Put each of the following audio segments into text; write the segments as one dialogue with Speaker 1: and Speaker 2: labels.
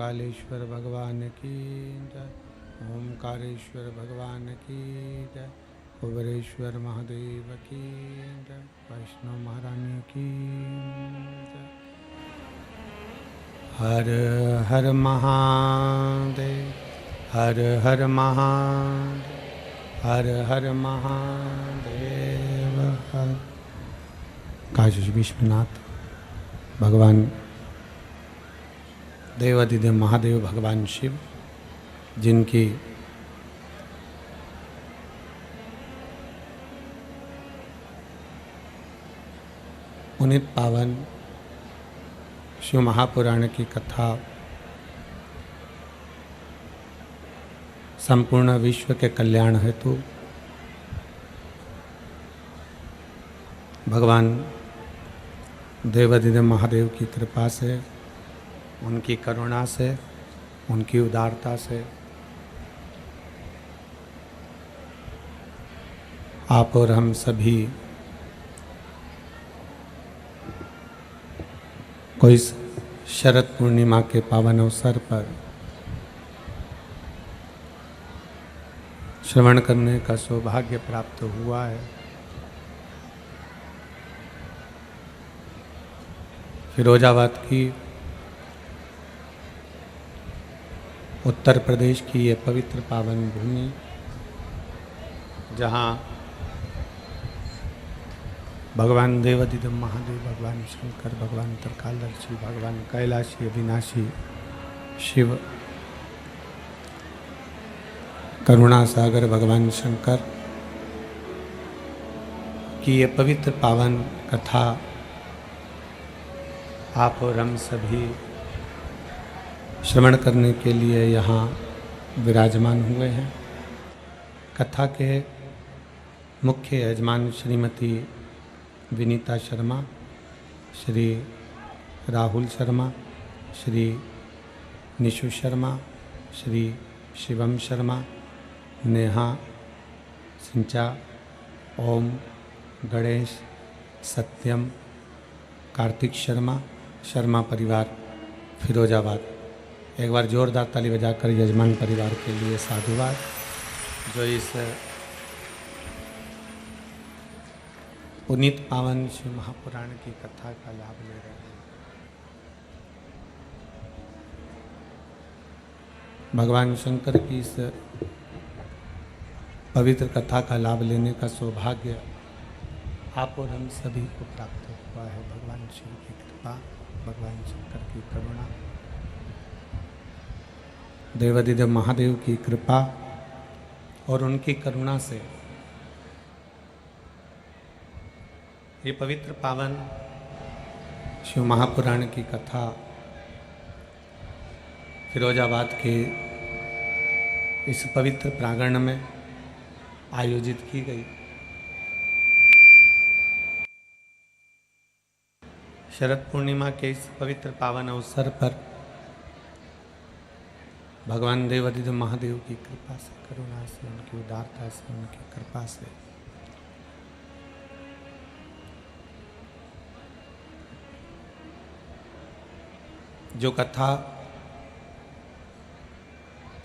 Speaker 1: महाकालेश्वर भगवान की जय, ओमकारेश्वर भगवान की जय, कुबेरेश्वर महादेव की जय, वैष्णव महारानी की जय। हर हर महादेव, हर हर महादेव, हर हर महादेव। हर काशी विश्वनाथ भगवान देवाधिदेव महादेव भगवान शिव, जिनकी पुनीत पावन शिव महापुराण की कथा संपूर्ण विश्व के कल्याण हेतु भगवान देवाधिदेव महादेव की कृपा से, उनकी करुणा से, उनकी उदारता से आप और हम सभी कोई शरद पूर्णिमा के पावन अवसर पर श्रवण करने का सौभाग्य प्राप्त हुआ है। फिरोजाबाद की उत्तर प्रदेश की ये पवित्र पावन भूमि, जहाँ भगवान देवाधिदेव महादेव, भगवान शंकर, भगवान त्रिकालदर्शी, भगवान कैलाशी अविनाशी शिव, करुणा सागर भगवान शंकर की ये पवित्र पावन कथा आप और हम सभी श्रवण करने के लिए यहाँ विराजमान हुए हैं। कथा के मुख्य यजमान श्रीमती विनीता शर्मा, श्री राहुल शर्मा, श्री निशु शर्मा, श्री शिवम शर्मा, नेहा सिंचा, ओम, गणेश, सत्यम, कार्तिक शर्मा, शर्मा परिवार फिरोजाबाद। एक बार जोरदार ताली बजाकर यजमान परिवार के लिए साधुवाद, जो इस पुनीत पावन शिव महापुराण की कथा का लाभ ले रहे हैं। भगवान शंकर की इस पवित्र कथा का लाभ लेने का सौभाग्य आप और हम सभी को प्राप्त हुआ है। भगवान शिव की कृपा, भगवान शंकर की करुणा, देवाधिदेव महादेव की कृपा और उनकी करुणा से ये पवित्र पावन शिव महापुराण की कथा फिरोजाबाद के इस पवित्र प्रांगण में आयोजित की गई। शरद पूर्णिमा के इस पवित्र पावन अवसर पर भगवान देवादिदेव महादेव की कृपा से, करुणा से, उनकी उदारता से, उनकी कृपा से जो कथा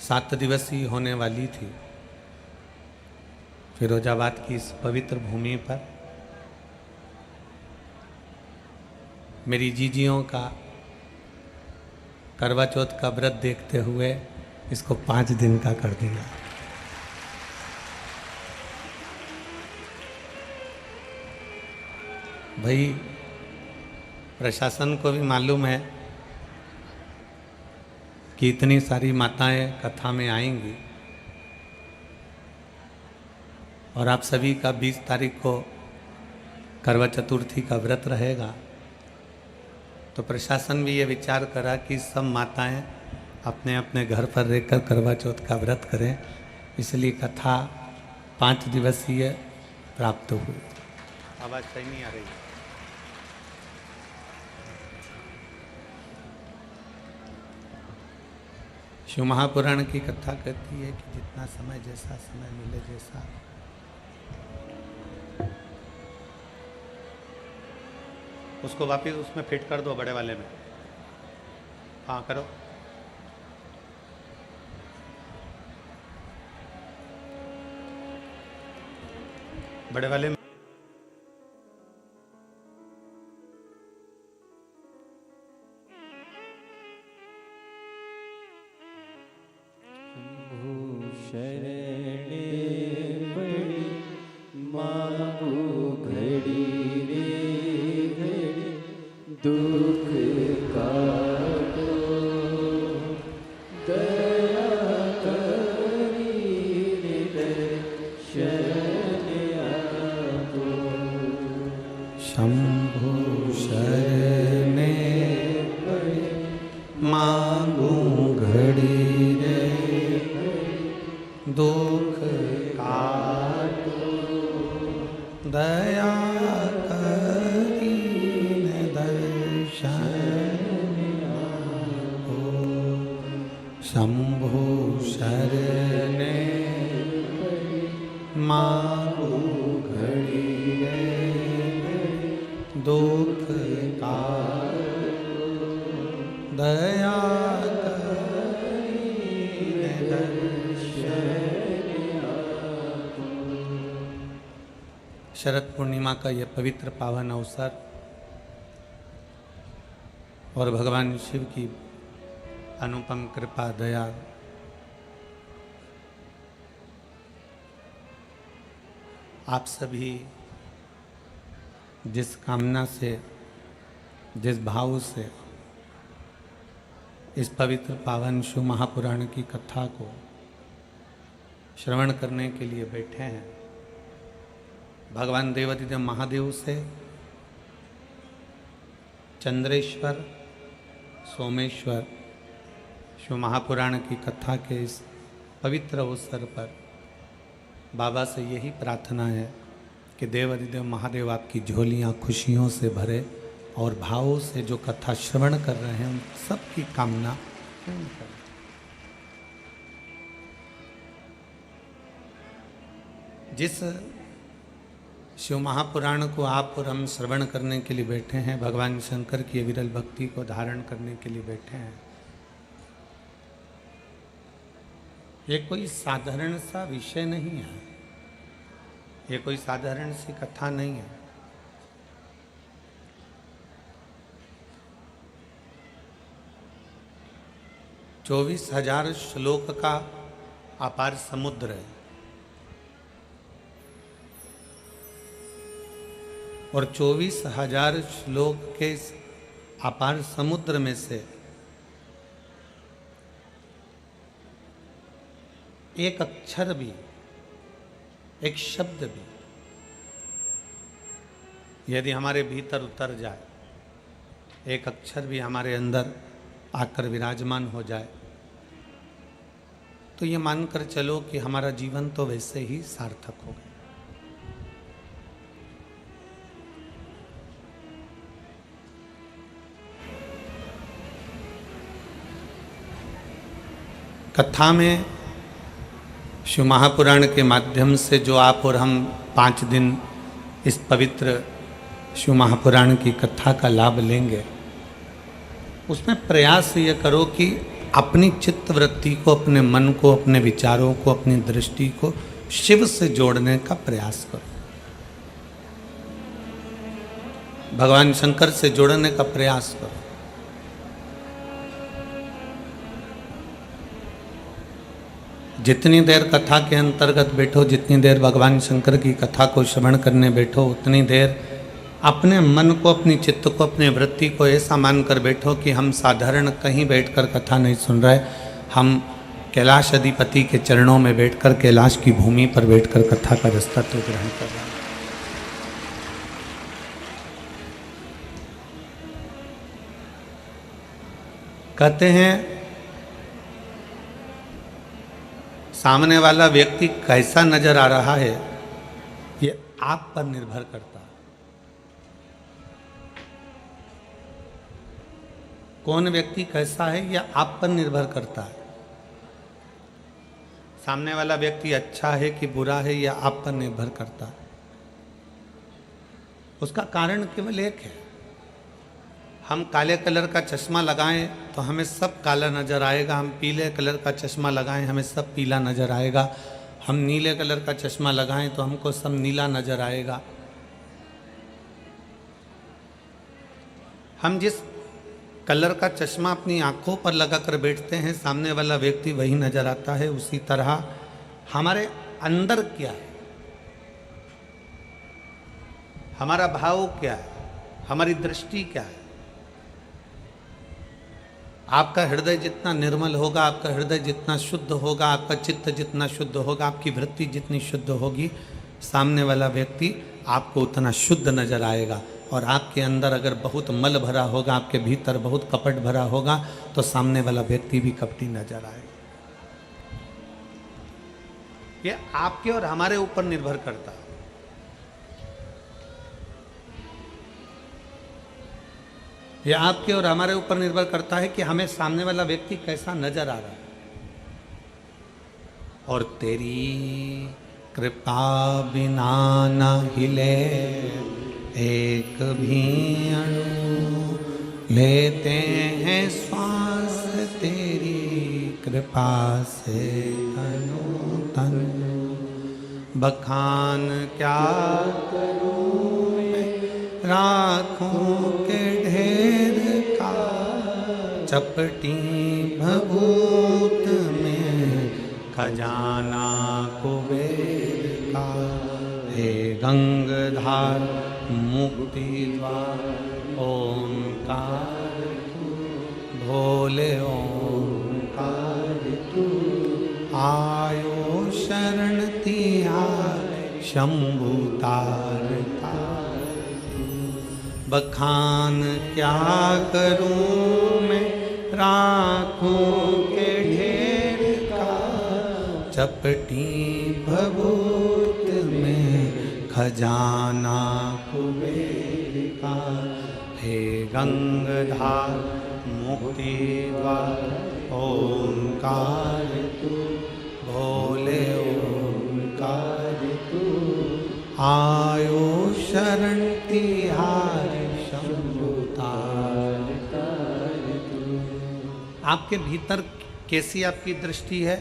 Speaker 1: 7 दिवसीय होने वाली थी, फिरोजाबाद की इस पवित्र भूमि पर मेरी जीजियों का करवा चौथ का व्रत देखते हुए इसको 5 दिन का कर दिया। भाई प्रशासन को भी मालूम है कि इतनी सारी माताएं कथा में आएंगी और आप सभी का 20 तारीख को करवा चतुर्थी का व्रत रहेगा, तो प्रशासन भी ये विचार करा कि सब माताएं अपने अपने घर पर रहकर करवा चौथ का व्रत करें, इसलिए कथा 5 दिवसीय प्राप्त हुई। आवाज़ सही नहीं आ रही। शिव महापुराण की कथा कहती है कि जितना समय, जैसा समय मिले, जैसा उसको वापिस उसमें फिट कर दो, बड़े वाले में। हाँ करो। बड़े वाले में शरद पूर्णिमा का यह पवित्र पावन अवसर और भगवान शिव की अनुपम कृपा दया आप सभी जिस कामना से, जिस भाव से इस पवित्र पावन शिव महापुराण की कथा को श्रवण करने के लिए बैठे हैं, भगवान देवादिदेव महादेव से, चंद्रेश्वर, सोमेश्वर शिव महापुराण की कथा के इस पवित्र अवसर पर बाबा से यही प्रार्थना है कि देवादिदेव महादेव आपकी झोलियां खुशियों से भरे और भावों से जो कथा श्रवण कर रहे हैं उन सबकी कामना पूर्ण करें। जिस शिव महापुराण को आप और हम श्रवण करने के लिए बैठे हैं, भगवान शंकर की विरल भक्ति को धारण करने के लिए बैठे हैं, ये कोई साधारण सा विषय नहीं है, ये कोई साधारण सी कथा नहीं है। चौबीस 24,000 श्लोक का अपार समुद्र है और 24,000 श्लोक के अपार समुद्र में से एक अक्षर भी, एक शब्द भी, यदि हमारे भीतर उतर जाए, एक अक्षर भी हमारे अंदर आकर विराजमान हो जाए, तो ये मानकर चलो कि हमारा जीवन तो वैसे ही सार्थक हो गया। कथा में शिव महापुराण के माध्यम से जो आप और हम 5 दिन इस पवित्र शिव महापुराण की कथा का लाभ लेंगे, उसमें प्रयास ये करो कि अपनी चित्त वृत्ति को, अपने मन को, अपने विचारों को, अपनी दृष्टि को शिव से जोड़ने का प्रयास करो, भगवान शंकर से जोड़ने का प्रयास करो। जितनी देर कथा के अंतर्गत बैठो, जितनी देर भगवान शंकर की कथा को श्रवण करने बैठो, उतनी देर अपने मन को, अपनी चित्त को, अपनी वृत्ति को ऐसा मानकर बैठो कि हम साधारण कहीं बैठकर कथा नहीं सुन रहे, हम कैलाश अधिपति के चरणों में बैठकर, कैलाश की भूमि पर बैठकर कथा का रसतत्व ग्रहण कर रहे हैं। कहते हैं सामने वाला व्यक्ति कैसा नजर आ रहा है ये आप पर निर्भर करता है। कौन व्यक्ति कैसा है यह आप पर निर्भर करता है। सामने वाला व्यक्ति अच्छा है कि बुरा है यह आप पर निर्भर करता है। उसका कारण केवल एक है, हम काले कलर का चश्मा लगाएं तो हमें सब काला नज़र आएगा, हम पीले कलर का चश्मा लगाएं हमें सब पीला नज़र आएगा, हम नीले कलर का चश्मा लगाएं तो हमको सब नीला नज़र आएगा। हम जिस कलर का चश्मा अपनी आंखों पर लगाकर बैठते हैं, सामने वाला व्यक्ति वही नज़र आता है। उसी तरह हमारे अंदर क्या है, हमारा भाव क्या है, हमारी दृष्टि क्या है। आपका हृदय जितना निर्मल होगा, आपका हृदय जितना शुद्ध होगा, आपका चित्त जितना शुद्ध होगा, आपकी वृत्ति जितनी शुद्ध होगी, सामने वाला व्यक्ति आपको उतना शुद्ध नजर आएगा। और आपके अंदर अगर बहुत मल भरा होगा, आपके भीतर बहुत कपट भरा होगा, तो सामने वाला व्यक्ति भी कपटी नजर आएगा। ये आपके और हमारे ऊपर निर्भर करता है। यह आपके और हमारे ऊपर निर्भर करता है कि हमें सामने वाला व्यक्ति कैसा नजर आ रहा है। और तेरी कृपा बिना न हिले एक भी अणु, लेते हैं श्वास तेरी कृपा से तनु तनु। बखान क्या करूं मैं राखों के ढेर का, चपटी भभूत में खजाना कुबेर का। हे गंगधार मुक्ति द्वार ओंकार तू, भोले ओंकार तू। आयो शरण तिहार शंभु तारता। बखान क्या करूं मैं राखों के ढेर का, चपटी भभूत में खजाना कुबेर का। हे गंगधार मुक्ति द्वार ओंकार तू, भोले ओंकार तू। आयो शरण तिहार शंभु तारता। आपके भीतर कैसी आपकी दृष्टि है,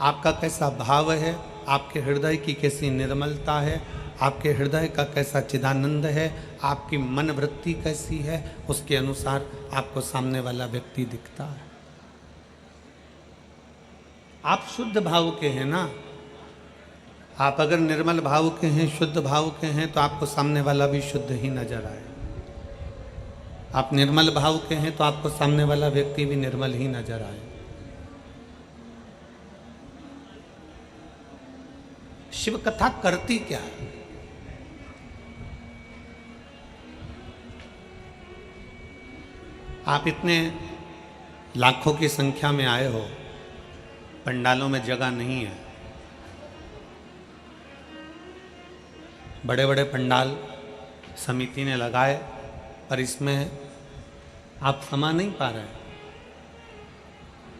Speaker 1: आपका कैसा भाव है, आपके हृदय की कैसी निर्मलता है, आपके हृदय का कैसा चिदानंद है, आपकी मन वृत्ति कैसी है, उसके अनुसार आपको सामने वाला व्यक्ति दिखता है। आप शुद्ध भाव के हैं ना। आप अगर निर्मल भाव के हैं, शुद्ध भाव के हैं, तो आपको सामने वाला भी शुद्ध ही नजर आए। आप निर्मल भाव के हैं तो आपको सामने वाला व्यक्ति भी निर्मल ही नजर आए। शिव कथा करती क्या है? आप इतने लाखों की संख्या में आए हो, पंडालों में जगह नहीं है। बड़े बड़े पंडाल समिति ने लगाए, पर इसमें आप समा नहीं पा रहे हैं।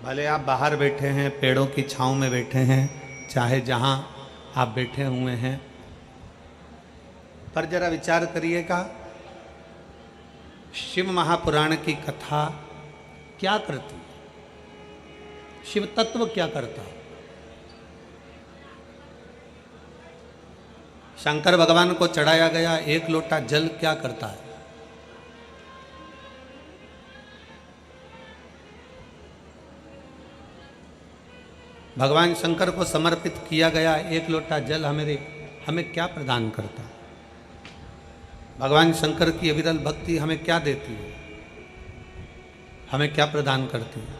Speaker 1: भले आप बाहर बैठे हैं, पेड़ों की छांव में बैठे हैं, चाहे जहां आप बैठे हुए हैं, पर जरा विचार करिएगा, शिव महापुराण की कथा क्या करती है? शिव तत्व क्या करता है? शंकर भगवान को चढ़ाया गया एक लोटा जल क्या करता है? भगवान शंकर को समर्पित किया गया एक लोटा जल हमें क्या प्रदान करता है? भगवान शंकर की अविरल भक्ति हमें क्या देती है? हमें क्या प्रदान करती है?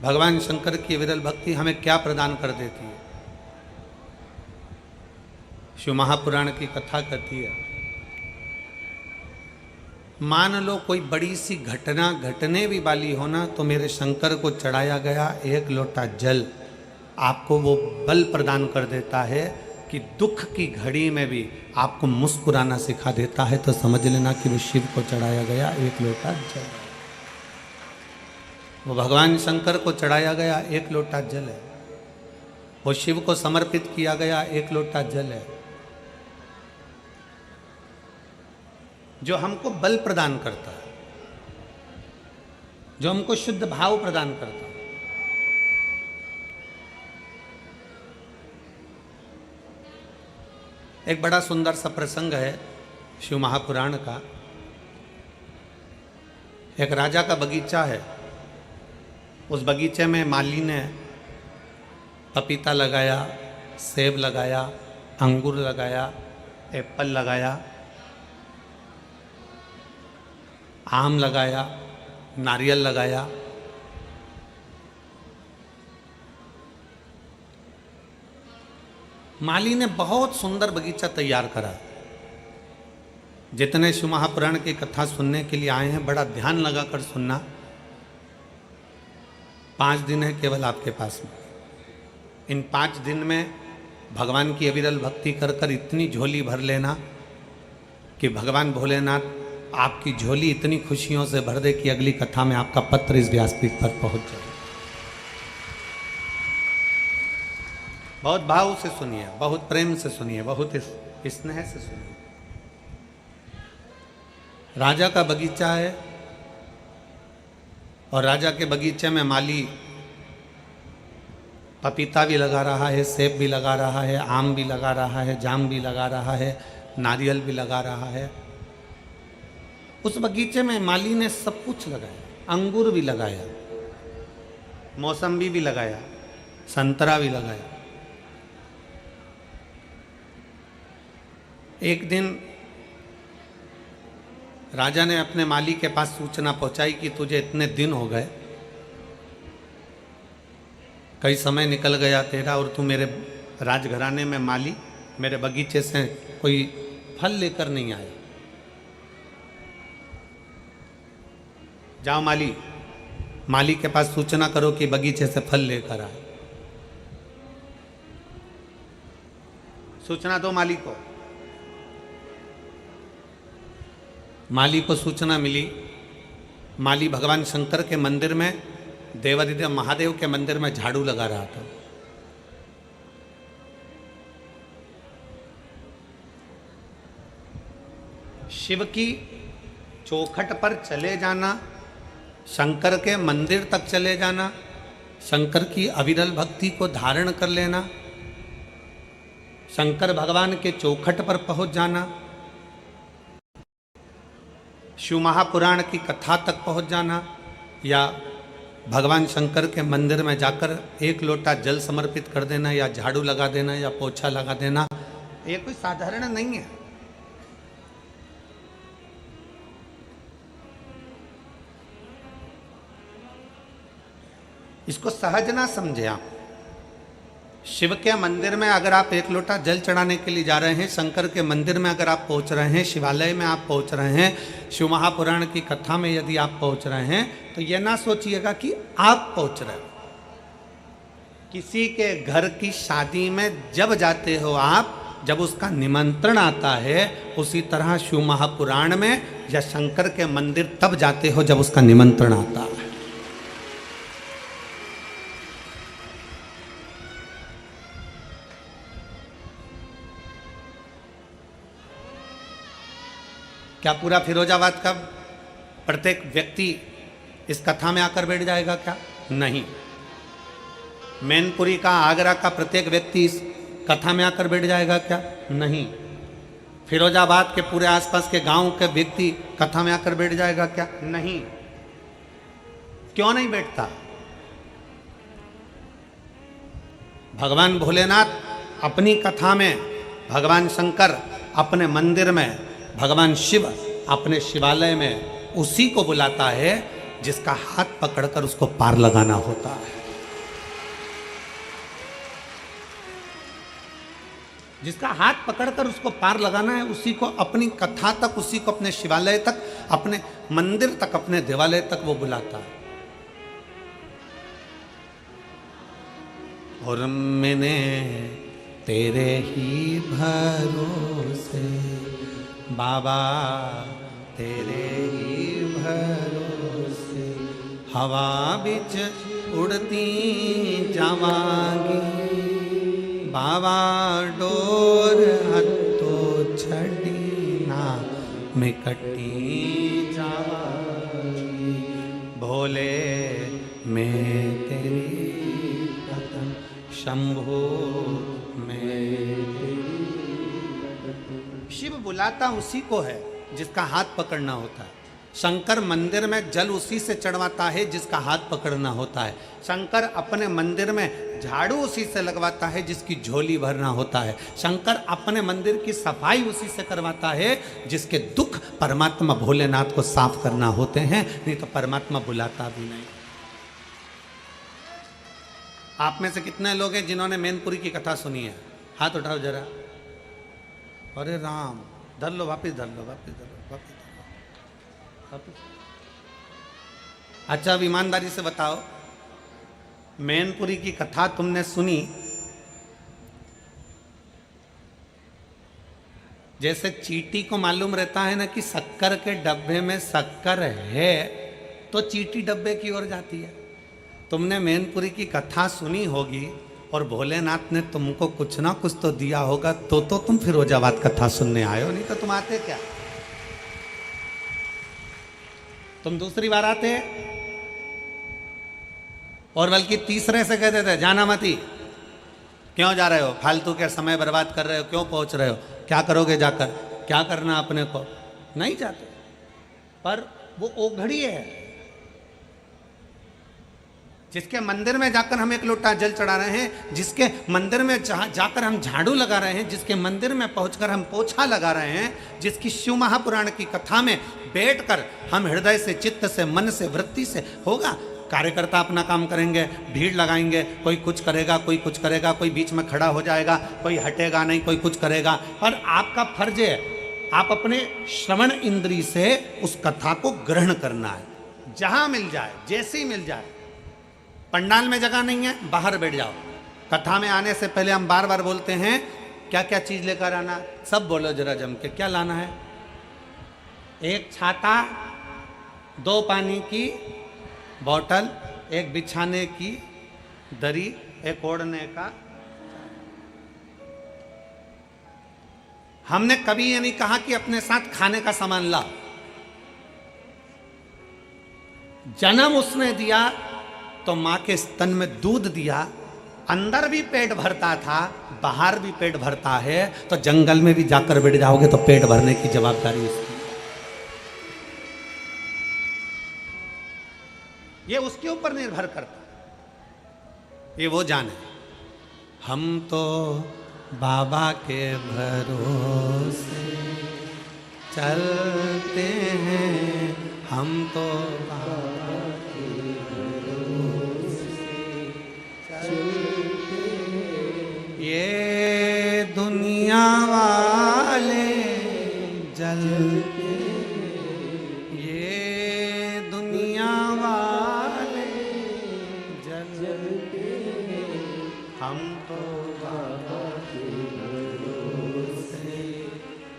Speaker 1: भगवान शंकर की अविरल भक्ति हमें क्या प्रदान कर देती है? शिव महापुराण की कथा कहती है, मान लो कोई बड़ी सी घटना घटने भी वाली हो ना, तो मेरे शंकर को चढ़ाया गया एक लोटा जल आपको वो बल प्रदान कर देता है कि दुख की घड़ी में भी आपको मुस्कुराना सिखा देता है। तो समझ लेना कि वो शिव को चढ़ाया गया एक लोटा जल, वो भगवान शंकर को चढ़ाया गया एक लोटा जल है, वो शिव को समर्पित किया गया एक लोटा जल है, जो हमको बल प्रदान करता है, जो हमको शुद्ध भाव प्रदान करता है। एक बड़ा सुंदर सा प्रसंग है शिव महापुराण का। एक राजा का बगीचा है, उस बगीचे में माली ने पपीता लगाया, सेब लगाया, अंगूर लगाया, एप्पल लगाया, आम लगाया, नारियल लगाया। माली ने बहुत सुंदर बगीचा तैयार करा। जितने शिव महापुराण की कथा सुनने के लिए आए हैं, बड़ा ध्यान लगाकर सुनना। 5 दिन है केवल आपके पास में। इन 5 दिन में भगवान की अविरल भक्ति कर कर इतनी झोली भर लेना कि भगवान भोलेनाथ आपकी झोली इतनी खुशियों से भर दे कि अगली कथा में आपका पत्र इस व्यासपीठ पर पहुंच जाए। बहुत भाव से सुनिए, बहुत प्रेम से सुनिए, बहुत स्नेह से सुनिए। राजा का बगीचा है और राजा के बगीचे में माली पपीता भी लगा रहा है, सेब भी लगा रहा है, आम भी लगा रहा है, जाम भी लगा रहा है, नारियल भी लगा रहा है। उस बगीचे में माली ने सब कुछ लगाया, अंगूर भी लगाया, मौसम्बी भी लगाया, संतरा भी लगाया। एक दिन राजा ने अपने माली के पास सूचना पहुंचाई कि तुझे इतने दिन हो गए, कई समय निकल गया तेरा और तू मेरे राजघराने में माली मेरे बगीचे से कोई फल लेकर नहीं आया। जाओ माली के पास सूचना करो कि बगीचे से फल लेकर आए। सूचना दो माली को। माली को सूचना मिली। माली भगवान शंकर के मंदिर में, देवादिदेव महादेव के मंदिर में झाड़ू लगा रहा था। शिव की चौखट पर चले जाना, शंकर के मंदिर तक चले जाना, शंकर की अविरल भक्ति को धारण कर लेना, शंकर भगवान के चौखट पर पहुंच जाना, शिव महापुराण की कथा तक पहुंच जाना, या भगवान शंकर के मंदिर में जाकर एक लोटा जल समर्पित कर देना, या झाड़ू लगा देना, या पोछा लगा देना, ये कोई साधारण नहीं है। इसको सहज ना समझे आप। शिव के मंदिर में अगर आप एक लोटा जल चढ़ाने के लिए जा रहे हैं, शंकर के मंदिर में अगर आप पहुंच रहे हैं, शिवालय में आप पहुंच रहे हैं, शिव महापुराण की कथा में यदि आप पहुंच रहे हैं, तो यह ना सोचिएगा कि आप पहुंच रहे हो। किसी के घर की शादी में जब जाते हो आप, जब उसका निमंत्रण आता है, उसी तरह शिव महापुराण में या शंकर के मंदिर तब जाते हो जब उसका निमंत्रण आता है। क्या पूरा फिरोजाबाद का प्रत्येक व्यक्ति इस कथा में आकर बैठ जाएगा? क्या नहीं। मैनपुरी का, आगरा का प्रत्येक व्यक्ति इस कथा में आकर बैठ जाएगा? क्या नहीं। फिरोजाबाद के पूरे आसपास के गांव के व्यक्ति कथा में आकर बैठ जाएगा? क्या नहीं। क्यों नहीं बैठता? भगवान भोलेनाथ अपनी कथा में, भगवान शंकर अपने मंदिर में, भगवान शिव अपने शिवालय में उसी को बुलाता है जिसका हाथ पकड़कर उसको पार लगाना होता है। जिसका हाथ पकड़कर उसको पार लगाना है, उसी को अपनी कथा तक, उसी को अपने शिवालय तक, अपने मंदिर तक, अपने देवालय तक वो बुलाता है। और मैंने तेरे ही भरोसे बाबा, तेरे ही भरोसे हवा बिच उड़ती जावांगी, बाबा डोर हत्तो छड़ी ना मैं कटी जावांगी, भोले मैं तेरी पतन, शंभो शिव बुलाता उसी को है जिसका हाथ पकड़ना होता है। शंकर मंदिर में जल उसी से चढ़वाता है जिसका हाथ पकड़ना होता है। शंकर अपने मंदिर में झाड़ू उसी से लगवाता है जिसकी झोली भरना होता है। शंकर अपने मंदिर की सफाई उसी से करवाता है जिसके दुख परमात्मा भोलेनाथ को साफ करना होते हैं, नहीं तो परमात्मा बुलाता भी नहीं। आप में से कितने लोग हैं जिन्होंने मैनपुरी की कथा सुनी है? हाथ उठाओ जरा। अरे राम, धर लो, वापिस धर लो, वापिस धर लो, वापिस धर लो, वापिस। अच्छा, अब ईमानदारी से बताओ, मैनपुरी की कथा तुमने सुनी, जैसे चींटी को मालूम रहता है ना कि शक्कर के डब्बे में शक्कर है, तो चींटी डब्बे की ओर जाती है। तुमने मैनपुरी की कथा सुनी होगी और भोलेनाथ ने तुमको कुछ ना कुछ तो दिया होगा, तो तुम फिरोजाबाद कथा सुनने आए हो, नहीं तो तुम आते क्या? तुम दूसरी बार आते और बल्कि तीसरे से कहते थे जाना मती, क्यों जा रहे हो, फालतू के समय बर्बाद कर रहे हो, क्यों पहुंच रहे हो, क्या करोगे जाकर, क्या करना अपने को, नहीं जाते। पर वो ओघड़ी है जिसके मंदिर में जाकर हम एक लोटा जल चढ़ा रहे हैं, जिसके मंदिर में जाकर हम झाड़ू लगा रहे हैं, जिसके मंदिर में पहुंचकर हम पोछा लगा रहे हैं, जिसकी शिव महापुराण की कथा में बैठकर हम हृदय से, चित्त से, मन से, वृत्ति से होगा। कार्यकर्ता अपना काम करेंगे, भीड़ लगाएंगे, कोई कुछ करेगा, कोई कुछ करेगा, कोई बीच में खड़ा हो जाएगा, कोई हटेगा नहीं, कोई कुछ करेगा। पर आपका फर्ज है, आप अपने श्रवण इंद्री से उस कथा को ग्रहण करना है, जहां मिल जाए, जैसे ही मिल जाए। पंडाल में जगह नहीं है, बाहर बैठ जाओ। कथा में आने से पहले हम बार बार बोलते हैं क्या क्या चीज लेकर आना, सब बोलो जरा जम के, क्या लाना है? एक छाता, 2 पानी की बोतल, एक बिछाने की दरी, एक ओढ़ने का। हमने कभी ये नहीं कहा कि अपने साथ खाने का सामान लाओ। जन्म उसने दिया तो मां के स्तन में दूध दिया, अंदर भी पेट भरता था, बाहर भी पेट भरता है, तो जंगल में भी जाकर बैठ जाओगे तो पेट भरने की जवाबदारी उसकी। ये उसके ऊपर निर्भर करता, ये वो जाने। हम तो बाबा के भरोसे चलते हैं, हम तो बाबा के भरोसे चलते हैं।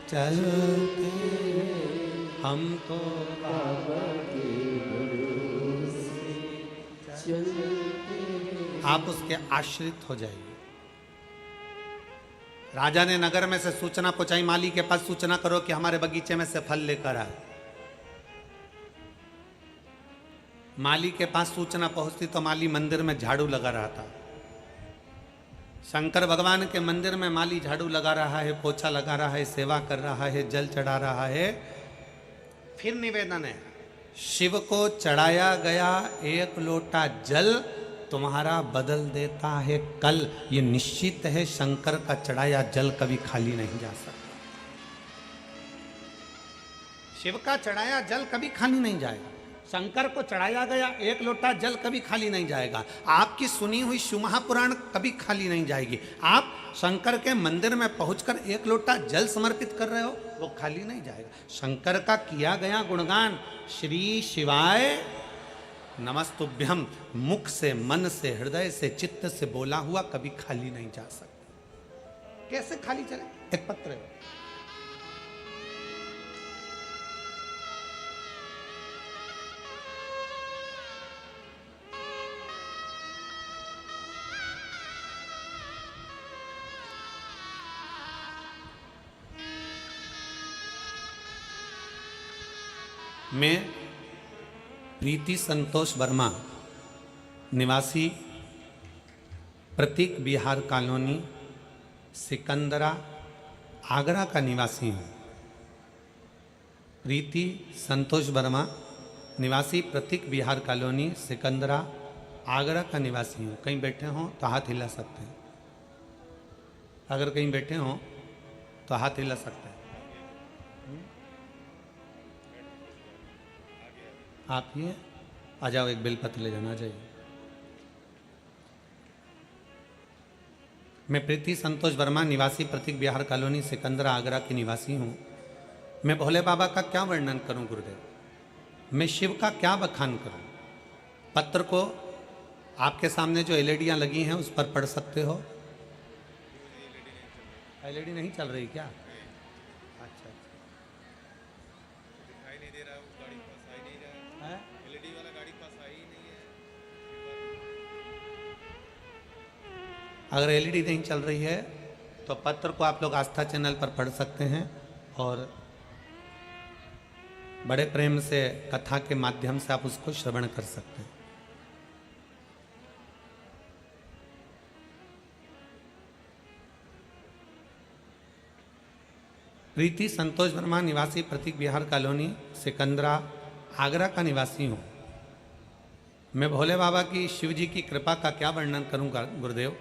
Speaker 1: चलते हम तो बाबा के आप उसके आश्रित हो जाइए। राजा ने नगर में से सूचना पहुंचाई, माली के पास सूचना करो कि हमारे बगीचे में से फल लेकर आए। माली के पास सूचना पहुंचती तो माली मंदिर में झाड़ू लगा रहा था। शंकर भगवान के मंदिर में माली झाड़ू लगा रहा है, पोछा लगा रहा है, सेवा कर रहा है, जल चढ़ा रहा है। फिर निवेदन है, शिव को चढ़ाया गया एक लोटा जल तुम्हारा बदल देता है कल। ये निश्चित है, शंकर का चढ़ाया जल कभी खाली नहीं जा सकता। शिव का चढ़ाया जल कभी खाली नहीं जाएगा। शंकर को चढ़ाया गया एक लोटा जल कभी खाली नहीं जाएगा। आपकी सुनी हुई शिव महापुराण कभी खाली नहीं जाएगी। आप शंकर के मंदिर में पहुंचकर एक लोटा जल समर्पित कर रहे हो, वो खाली नहीं जाएगा। शंकर का किया गया गुणगान, श्री शिवाय नमस्तुभ्यम, मुख से, मन से, हृदय से, चित्त से बोला हुआ कभी खाली नहीं जा सकता। कैसे खाली चले? एक पत्र है। मैं प्रीति संतोष वर्मा, निवासी प्रतीक बिहार कॉलोनी, सिकंदरा, आगरा का निवासी हूँ। प्रीति संतोष वर्मा, निवासी प्रतीक बिहार कॉलोनी, सिकंदरा, आगरा का निवासी हूँ। कहीं बैठे हों तो हाथ हिला सकते हैं। अगर कहीं बैठे हों तो हाथ हिला सकते हैं। आप ये आ जाओ, एक बेलपत्र ले जाना चाहिए। मैं प्रीति संतोष वर्मा, निवासी प्रतीक बिहार कॉलोनी, सिकंदरा, आगरा की निवासी हूँ। मैं भोले बाबा का क्या वर्णन करूं गुरुदेव? मैं शिव का क्या बखान करूं? पत्र को आपके सामने जो एलईडियाँ लगी हैं उस पर पढ़ सकते हो। एलईडी नहीं चल रही क्या? अच्छा,
Speaker 2: दिखाई नहीं दे रहा है, उस गाड़ी के पास आ ही नहीं रहा है। एलईडी वाला गाड़ी के पास आ ही नहीं है।
Speaker 1: अगर एलईडी नहीं चल रही है तो पत्र को आप लोग आस्था चैनल पर पढ़ सकते हैं और बड़े प्रेम से कथा के माध्यम से आप उसको श्रवण कर सकते हैं। प्रीति संतोष वर्मा, निवासी प्रतीक बिहार कॉलोनी, सिकंदरा, आगरा का निवासी हूँ। मैं भोले बाबा की, शिव जी की कृपा का क्या वर्णन करूँगा गुरुदेव?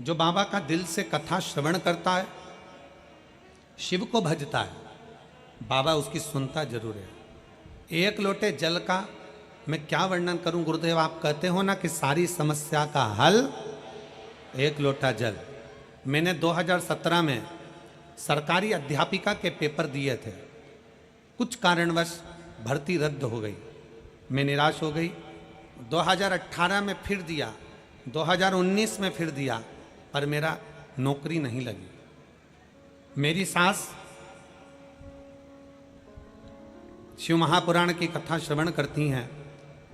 Speaker 1: जो बाबा का दिल से कथा श्रवण करता है, शिव को भजता है, बाबा उसकी सुनता जरूर है। एक लोटे जल का मैं क्या वर्णन करूं गुरुदेव? आप कहते हो ना कि सारी समस्या का हल एक लोटा जल। मैंने 2017 में सरकारी अध्यापिका के पेपर दिए थे। कुछ कारणवश भर्ती रद्द हो गई। मैं निराश हो गई। 2018 में फिर दिया, 2019 में फिर दिया, पर मेरा नौकरी नहीं लगी। मेरी सास शिव महापुराण की कथा श्रवण करती हैं।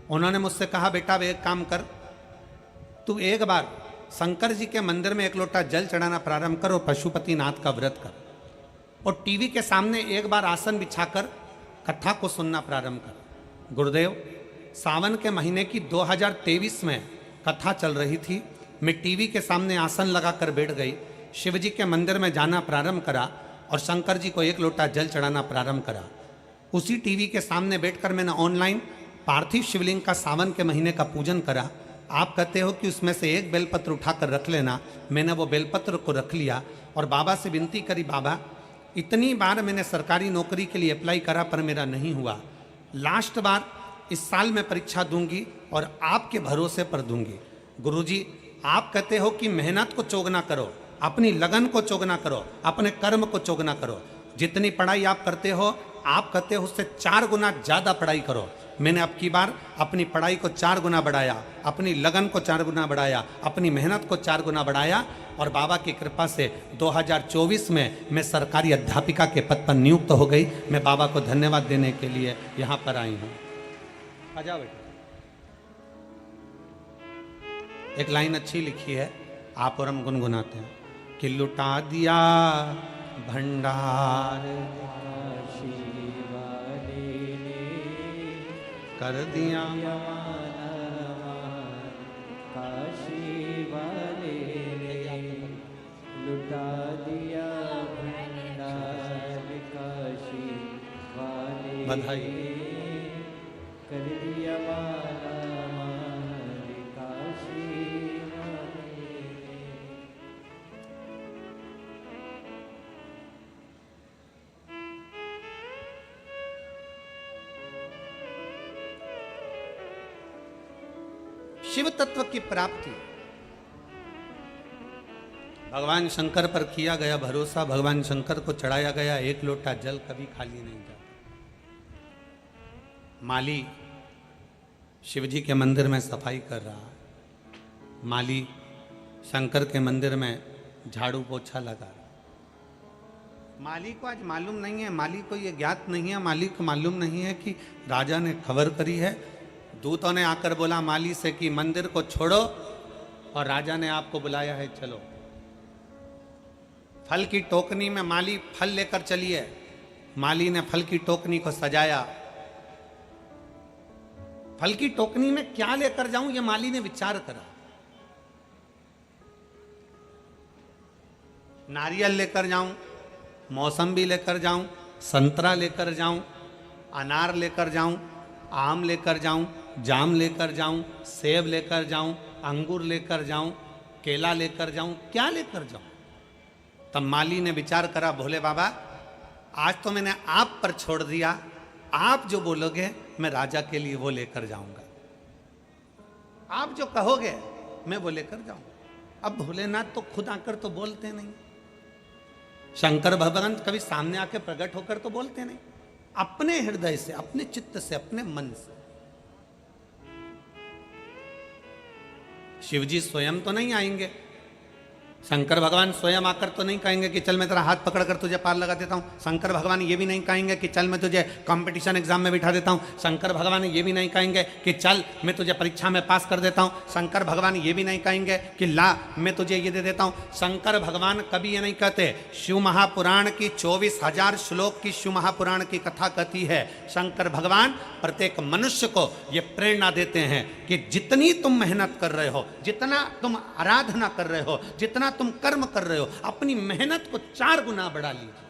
Speaker 1: उन्होंने मुझसे कहा, बेटा अब एक काम कर, तू एक बार शंकर जी के मंदिर में एक लोटा जल चढ़ाना प्रारंभ कर और पशुपतिनाथ का व्रत कर, और टीवी के सामने एक बार आसन बिछाकर कथा को सुनना प्रारंभ कर। गुरुदेव, सावन के महीने की 2023 में कथा चल रही थी। मैं टीवी के सामने आसन लगाकर बैठ गई, शिव जी के मंदिर में जाना प्रारंभ करा और शंकर जी को एक लोटा जल चढ़ाना प्रारंभ करा। उसी टीवी के सामने बैठकर मैंने ऑनलाइन पार्थिव शिवलिंग का सावन के महीने का पूजन करा। आप कहते हो कि उसमें से एक बेलपत्र उठाकर रख लेना। मैंने वो बेलपत्र को रख लिया और बाबा से विनती करी, बाबा इतनी बार मैंने सरकारी नौकरी के लिए अप्लाई करा पर मेरा नहीं हुआ। लास्ट बार इस साल मैं परीक्षा दूंगी और आपके भरोसे पर दूंगी। गुरुजी, आप कहते हो कि मेहनत को चोगना करो, अपनी लगन को चोगना करो, अपने कर्म को चोगना करो। जितनी पढ़ाई आप करते हो, आप कहते हो उससे 4 गुना ज़्यादा पढ़ाई करो। मैंने अब की बार अपनी पढ़ाई को 4 गुना बढ़ाया, अपनी लगन को 4 गुना बढ़ाया, अपनी मेहनत को 4 गुना बढ़ाया और बाबा की कृपा से 2024 में मैं सरकारी अध्यापिका के पद पर नियुक्त हो गई। मैं बाबा को धन्यवाद देने के लिए यहाँ पर आई हूँ। आ जाओ बेटा। एक लाइन अच्छी लिखी है, आप और हम गुनगुनाते हैं कि लुटा दिया भंडार कर दिया
Speaker 3: काशी वाले लुटा दिया भंडार काशी वाले
Speaker 1: बधाई।
Speaker 3: कर दिया मालामाल काशी वाले।
Speaker 1: शिव तत्व की प्राप्ति, भगवान शंकर पर किया गया भरोसा, भगवान शंकर को चढ़ाया गया एक लोटा जल कभी खाली नहीं जाता। माली शिवजी के मंदिर में सफाई कर रहा है, माली शंकर के मंदिर में झाड़ू पोछा लगा रहा। माली को आज मालूम नहीं है, माली को ये ज्ञात नहीं है, माली को मालूम नहीं है कि राजा ने खबर करी है, दूतों ने आकर बोला माली से कि मंदिर को छोड़ो और राजा ने आपको बुलाया है, चलो। फल की टोकनी में माली फल लेकर चलिए। माली ने फल की टोकनी को सजाया। फल की टोकनी में क्या लेकर जाऊं, ये माली ने विचार करा। नारियल लेकर जाऊं, मौसम्बी लेकर जाऊं, संतरा लेकर जाऊं, अनार लेकर जाऊं, आम लेकर जाऊं, जाम लेकर जाऊं, सेब लेकर जाऊं, अंगूर लेकर जाऊं, केला लेकर जाऊं, क्या लेकर जाऊं? तब माली ने विचार करा, भोले बाबा आज तो मैंने आप पर छोड़ दिया, आप जो बोलोगे मैं राजा के लिए वो लेकर जाऊंगा, आप जो कहोगे मैं वो लेकर जाऊंगा। अब भोलेनाथ तो खुद आकर तो बोलते नहीं, शंकर भगवान कभी सामने आके प्रकट होकर तो बोलते नहीं, अपने हृदय से, अपने चित्त से, अपने मन से। शिवजी स्वयं तो नहीं आएंगे, शंकर भगवान स्वयं आकर तो नहीं कहेंगे कि चल मैं तेरा हाथ पकड़कर तुझे पार लगा देता हूं। शंकर भगवान ये भी नहीं कहेंगे कि चल मैं तुझे कंपटीशन एग्जाम में बिठा देता हूं। शंकर भगवान ये भी नहीं कहेंगे कि चल मैं तुझे परीक्षा में पास कर देता हूं। शंकर भगवान ये भी नहीं कहेंगे कि ला मैं तुझे ये दे देता हूं। शंकर भगवान कभी ये नहीं कहते। शिव महापुराण की 24,000 श्लोक की शिव महापुराण की कथा कहती है, शंकर भगवान प्रत्येक मनुष्य को ये प्रेरणा देते हैं कि जितनी तुम मेहनत कर रहे हो, जितना तुम आराधना कर रहे हो, जितना तुम कर्म कर रहे हो, अपनी मेहनत को 4 गुना बढ़ा लीजिए,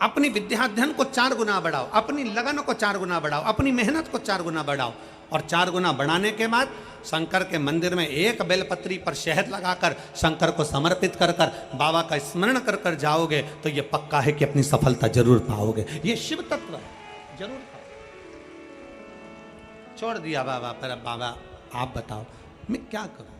Speaker 1: अपनी विद्याध्ययन को 4 गुना बढ़ाओ, अपनी लगन को 4 गुना बढ़ाओ, अपनी मेहनत को 4 गुना बढ़ाओ। और 4 गुना बढ़ाने के बाद शंकर के मंदिर में एक बेलपत्री पर शहद लगाकर शंकर को समर्पित कर कर बाबा का स्मरण कर कर जाओगे तो ये पक्का है कि अपनी सफलता जरूर पाओगे। ये शिव तत्व है, जरूर पाओ। छोड़ दिया बाबा पर, अब बाबा आप बताओ मैं क्या करूं,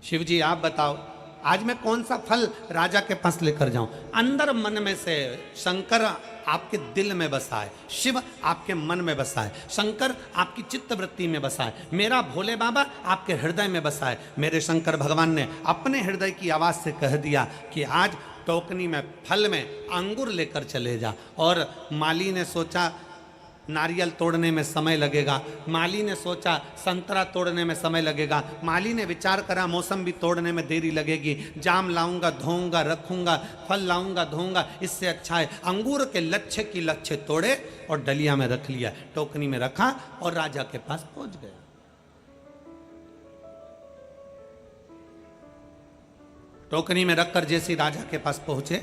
Speaker 1: शिव जी आप बताओ आज मैं कौन सा फल राजा के पास लेकर जाऊं। अंदर मन में से शंकर आपके दिल में बसा है, शिव आपके मन में बसा है, शंकर आपकी चित्त वृत्ति में बसा है, मेरा भोले बाबा आपके हृदय में बसा है। मेरे शंकर भगवान ने अपने हृदय की आवाज से कह दिया कि आज टोकनी में फल में अंगूर लेकर चले जा। और माली ने सोचा नारियल तोड़ने में समय लगेगा, माली ने सोचा संतरा तोड़ने में समय लगेगा, माली ने विचार करा मौसम्बी तोड़ने में देरी लगेगी, जाम लाऊंगा धोऊंगा रखूंगा, फल लाऊंगा धोऊंगा, इससे अच्छा है अंगूर के लच्छे की लच्छे तोड़े और डलिया में रख लिया, टोकनी में रखा और राजा के पास पहुंच गया। टोकनी में रखकर जैसे राजा के पास पहुंचे,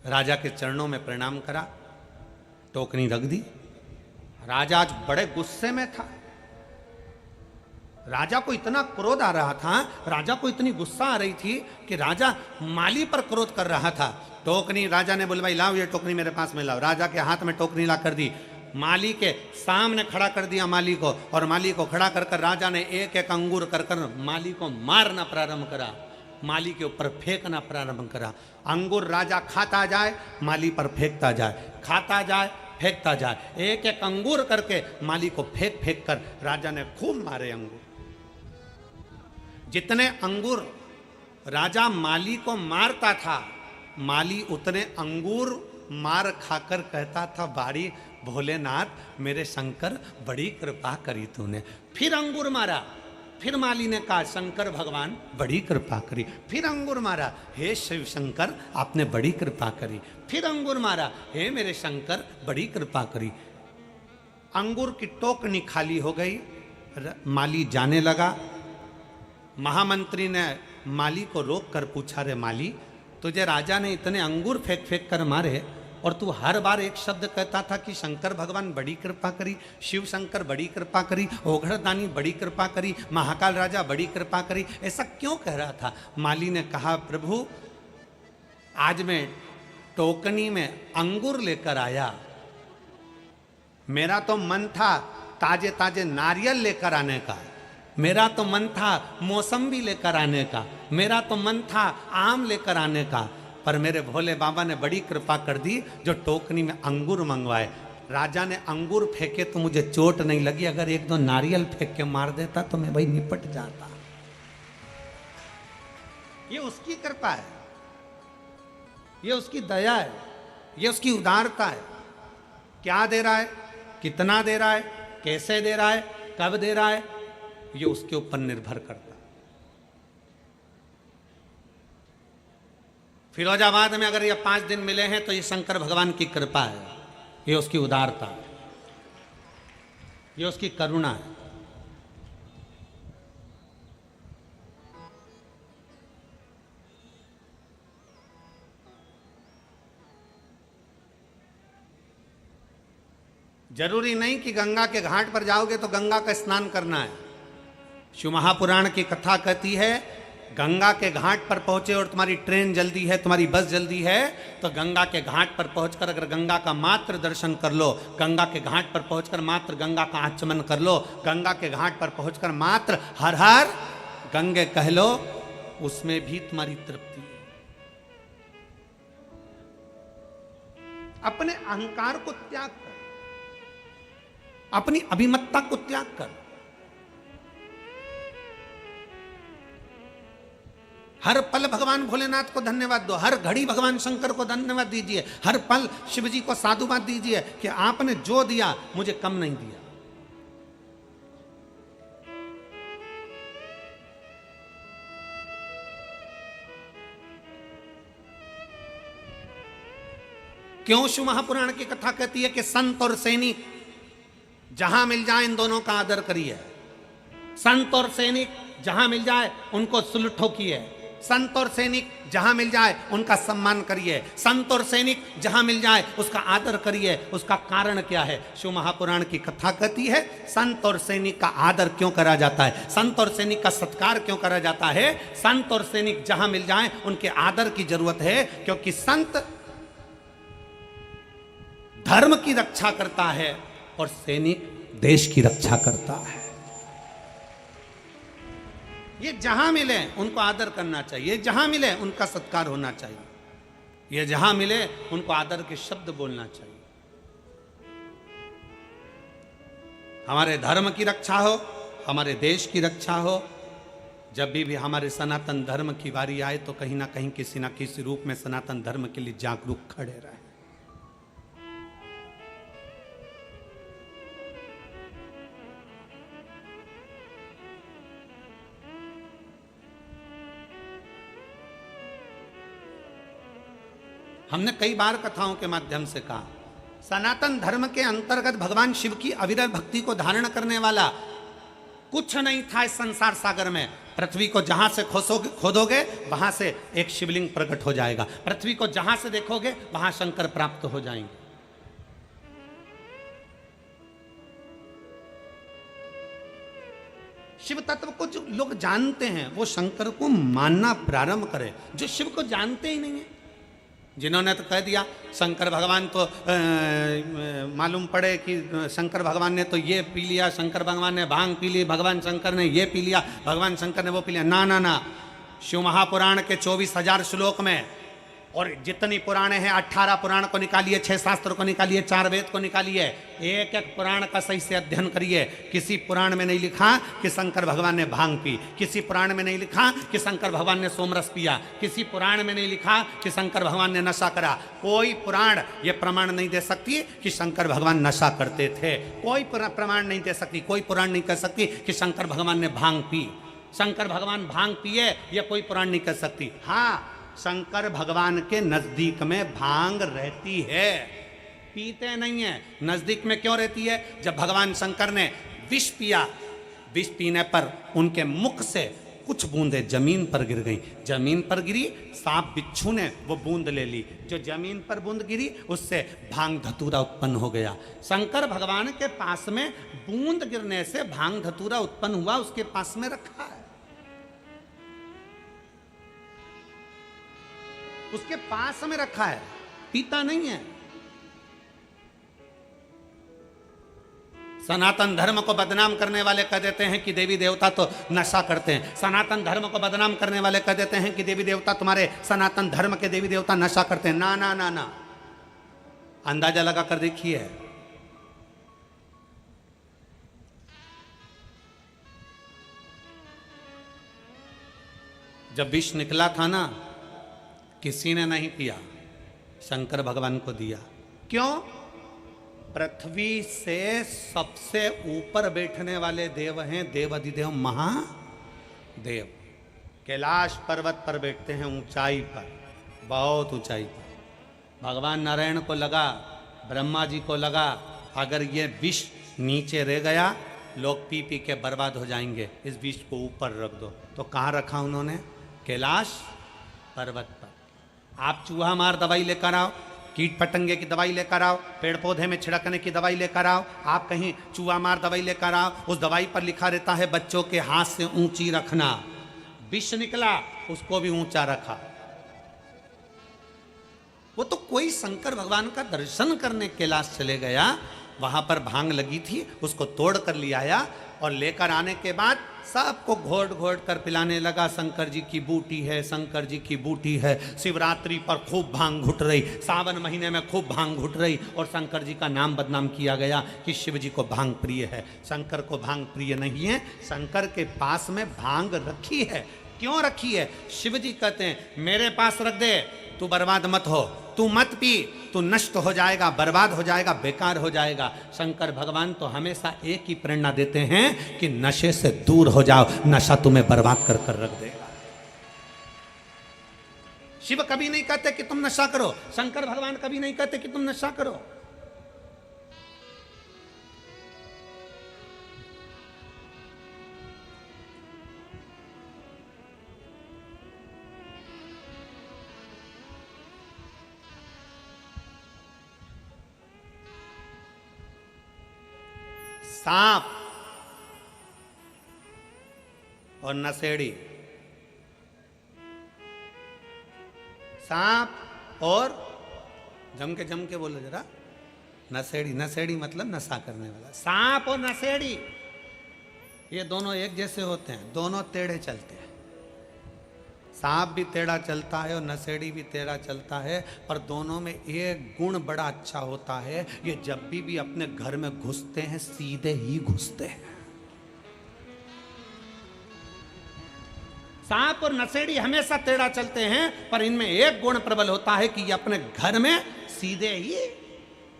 Speaker 1: राजा के चरणों में प्रणाम करा, टोकनी रख दी। राजा आज बड़े गुस्से में था, राजा को इतना क्रोध आ रहा था, राजा को इतनी गुस्सा आ रही थी कि राजा माली पर क्रोध कर रहा था। टोकनी राजा ने बोला भाई लाओ ये टोकनी मेरे पास में लाओ। राजा के हाथ में टोकनी ला कर दी, माली के सामने खड़ा कर दिया माली को, और माली को खड़ा कर कर राजा ने एक एक अंगूर कर कर माली को मारना प्रारंभ करा। माली के ऊपर फेंकना प्रारंभ करा। अंगूर राजा खाता जाए, माली पर फेंकता जाए, खाता जाए, फेंकता जाए, एक एक अंगूर करके माली को फेंक फेंक कर राजा ने खूब मारे अंगूर। जितने अंगूर राजा माली को मारता था, माली उतने अंगूर मार खाकर कहता था, बाड़ी भोलेनाथ मेरे शंकर बड़ी कृपा करी तूने। फिर अंगूर मारा, फिर माली ने कहा शंकर भगवान बड़ी कृपा करी। फिर अंगूर मारा, हे शिव शंकर आपने बड़ी कृपा करी। फिर अंगूर मारा, हे मेरे शंकर बड़ी कृपा करी। अंगूर की टोकनी खाली हो गई, माली जाने लगा। महामंत्री ने माली को रोक कर पूछा, रे माली तुझे राजा ने इतने अंगूर फेंक फेंक कर मारे और तू हर बार एक शब्द कहता था कि शंकर भगवान बड़ी कृपा करी, शिव शंकर बड़ी कृपा करी, ओघड़दानी बड़ी कृपा करी, महाकाल राजा बड़ी कृपा करी, ऐसा क्यों कह रहा था? माली ने कहा, प्रभु आज मैं टोकनी में अंगूर लेकर आया, मेरा तो मन था ताजे ताजे नारियल लेकर आने का, मेरा तो मन था मौसम्बी लेकर आने का, मेरा तो मन था आम लेकर आने का, पर मेरे भोले बाबा ने बड़ी कृपा कर दी जो टोकनी में अंगूर मंगवाए। राजा ने अंगूर फेंके तो मुझे चोट नहीं लगी, अगर एक दो नारियल फेंक के मार देता तो मैं भाई निपट जाता। ये उसकी कृपा है, ये उसकी दया है, ये उसकी उदारता है। क्या दे रहा है, कितना दे रहा है, कैसे दे रहा है, कब दे रहा है, ये उसके ऊपर निर्भर करता है। फिरोजाबाद में अगर ये 5 दिन मिले हैं तो ये शंकर भगवान की कृपा है, ये उसकी उदारता है, ये उसकी करुणा है। जरूरी नहीं कि गंगा के घाट पर जाओगे तो गंगा का स्नान करना है। शिव महापुराण की कथा कहती है, गंगा के घाट पर पहुंचे और तुम्हारी ट्रेन जल्दी है, तुम्हारी बस जल्दी है, तो गंगा के घाट पर पहुंचकर अगर गंगा का मात्र दर्शन कर लो, गंगा के घाट पर पहुंचकर मात्र गंगा का आचमन कर लो, गंगा के घाट पर पहुंचकर मात्र हर हर गंगे कह लो, उसमें भी तुम्हारी तृप्ति है। अपने अहंकार को त्याग कर, अपनी अभिमत्ता को त्याग कर। हर पल भगवान भोलेनाथ को धन्यवाद दो, हर घड़ी भगवान शंकर को धन्यवाद दीजिए, हर पल शिव जी को साधुवाद दीजिए कि आपने जो दिया मुझे कम नहीं दिया। क्यों शिव महापुराण की कथा कहती है कि संत और सैनिक जहां मिल जाए इन दोनों का आदर करिए। संत और सैनिक जहां मिल जाए उनको सुलह ठोकिए, संत और सैनिक जहां मिल जाए उनका सम्मान करिए, संत और सैनिक जहां मिल जाए उसका आदर करिए। उसका कारण क्या है? शिव महापुराण की कथा कहती है संत और सैनिक का आदर क्यों करा जाता है, संत और सैनिक का सत्कार क्यों करा जाता है। संत और सैनिक जहां मिल जाए उनके आदर की जरूरत है, क्योंकि संत धर्म की रक्षा करता है और सैनिक देश की रक्षा करता है। ये जहां मिले उनको आदर करना चाहिए, जहां मिले उनका सत्कार होना चाहिए, ये जहां मिले उनको आदर के शब्द बोलना चाहिए। हमारे धर्म की रक्षा हो, हमारे देश की रक्षा हो। जब भी हमारे सनातन धर्म की बारी आए तो कहीं ना कहीं किसी ना किसी रूप में सनातन धर्म के लिए जागरूक खड़े रहे। हमने कई बार कथाओं के माध्यम से कहा, सनातन धर्म के अंतर्गत भगवान शिव की अविरल भक्ति को धारण करने वाला कुछ नहीं था इस संसार सागर में। पृथ्वी को जहां से खोदोगे वहां से एक शिवलिंग प्रकट हो जाएगा, पृथ्वी को जहां से देखोगे वहां शंकर प्राप्त हो जाएंगे। शिव तत्व को जो लोग जानते हैं वो शंकर को मानना प्रारंभ करें। जो शिव को जानते ही नहीं है, जिन्होंने तो कह दिया शंकर भगवान तो मालूम पड़े कि शंकर भगवान ने तो ये पी लिया, शंकर भगवान ने भांग पी ली, भगवान शंकर ने ये पी लिया, भगवान शंकर ने वो पी लिया। ना ना ना, शिव महापुराण के 24,000 श्लोक में, और जितनी पुराणे हैं 18 पुराण को निकालिए, 6 शास्त्र को निकालिए, 4 वेद को निकालिए, एक एक पुराण का सही से अध्ययन करिए। किसी पुराण में नहीं लिखा कि शंकर भगवान ने भांग पी, किसी पुराण में नहीं लिखा कि शंकर भगवान ने सोमरस पिया, किसी पुराण में नहीं लिखा कि शंकर भगवान ने नशा करा। कोई पुराण ये प्रमाण नहीं दे सकती कि शंकर भगवान नशा करते थे। कोई प्रमाण नहीं दे सकती, कोई पुराण नहीं कह सकती कि शंकर भगवान ने भांग पी, शंकर भगवान भांग पिए, यह कोई पुराण नहीं कह सकती। हाँ, शंकर भगवान के नजदीक में भांग रहती है, पीते नहीं है। नजदीक में क्यों रहती है? जब भगवान शंकर ने विष पिया, विष पीने पर उनके मुख से कुछ बूंदें जमीन पर गिर गई। जमीन पर गिरी, सांप बिच्छू ने वो बूंद ले ली, जो जमीन पर बूंद गिरी उससे भांग धतूरा उत्पन्न हो गया। शंकर भगवान के पास में बूंद गिरने से भांग धतूरा उत्पन्न हुआ, उसके पास में रखा है, उसके पास में रखा है, पीता नहीं है। सनातन धर्म को बदनाम करने वाले कह देते हैं कि देवी देवता तो नशा करते हैं। सनातन धर्म को बदनाम करने वाले कह देते हैं कि देवी देवता, तुम्हारे सनातन धर्म के देवी देवता नशा करते हैं। ना ना ना ना, अंदाजा लगा कर देखिए। जब विष निकला था ना, किसी ने नहीं पिया, शंकर भगवान को दिया। क्यों? पृथ्वी से सबसे ऊपर बैठने वाले देव हैं देवाधिदेव महादेव। कैलाश पर्वत पर बैठते हैं, ऊंचाई पर, बहुत ऊंचाई पर। भगवान नारायण को लगा, ब्रह्मा जी को लगा, अगर ये विष नीचे रह गया लोग पी पी के बर्बाद हो जाएंगे, इस विष को ऊपर रख दो। तो कहाँ रखा उन्होंने? कैलाश पर्वत पर। आप चूहा मार दवाई लेकर आओ, कीट पतंगे की दवाई लेकर आओ, पेड़ पौधे में छिड़कने की दवाई लेकर आओ, आप कहीं चूहा मार दवाई लेकर आओ, उस दवाई पर लिखा रहता है बच्चों के हाथ से ऊंची रखना। विष निकला, उसको भी ऊंचा रखा। वो तो कोई शंकर भगवान का दर्शन करने कैलाश चले गया, वहां पर भांग लगी थी, उसको तोड़ कर ले आया, और लेकर आने के बाद सबको घोट घोट कर पिलाने लगा। शंकर जी की बूटी है, शंकर जी की बूटी है। शिवरात्रि पर खूब भांग घुट रही, सावन महीने में खूब भांग घुट रही, और शंकर जी का नाम बदनाम किया गया कि शिव जी को भांग प्रिय है। शंकर को भांग प्रिय नहीं है। शंकर के पास में भांग रखी है। क्यों रखी है? शिव जी कहते हैं मेरे पास रख दे, तू बर्बाद मत हो, तू मत पी, तू नष्ट हो जाएगा, बर्बाद हो जाएगा, बेकार हो जाएगा। शंकर भगवान तो हमेशा एक ही प्रेरणा देते हैं कि नशे से दूर हो जाओ, नशा तुम्हें बर्बाद कर कर रख देगा। शिव कभी नहीं कहते कि तुम नशा करो, शंकर भगवान कभी नहीं कहते कि तुम नशा करो। सांप और नशेड़ी, सांप और जम के बोलो जरा, नशेड़ी। नशेड़ी मतलब नशा करने वाला। सांप और नशेड़ी ये दोनों एक जैसे होते हैं, दोनों टेढ़े चलते हैं। सांप भी टेढ़ा चलता है और नशेड़ी भी टेढ़ा चलता है, पर दोनों में एक गुण बड़ा अच्छा होता है, ये जब भी अपने घर में घुसते हैं सीधे ही घुसते हैं। सांप और नशेड़ी हमेशा टेढ़ा चलते हैं, पर इनमें एक गुण प्रबल होता है कि ये अपने घर में सीधे ही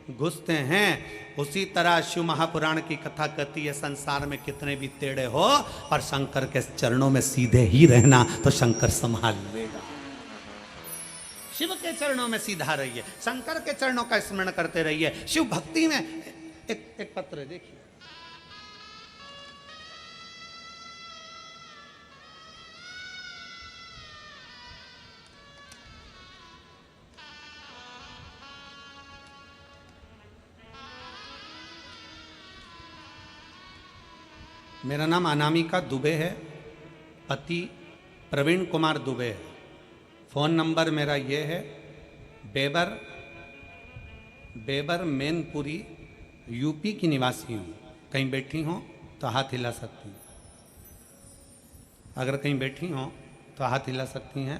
Speaker 1: घुसते हैं। उसी तरह शिव महापुराण की कथा कहती है संसार में कितने भी टेढ़े हो, पर शंकर के चरणों में सीधे ही रहना, तो शंकर संभाल लेगा। शिव के चरणों में सीधा रहिए, शंकर के चरणों का स्मरण करते रहिए। शिव भक्ति में एक पत्र देखिए, मेरा नाम अनामिका दुबे है, पति प्रवीण कुमार दुबे है। फ़ोन नंबर मेरा ये है, बेबर मैनपुरी, यूपी की निवासी हूँ। कहीं बैठी हो तो हाथ हिला सकती हूँ, अगर कहीं बैठी हो तो तो हाथ हिला सकती हैं।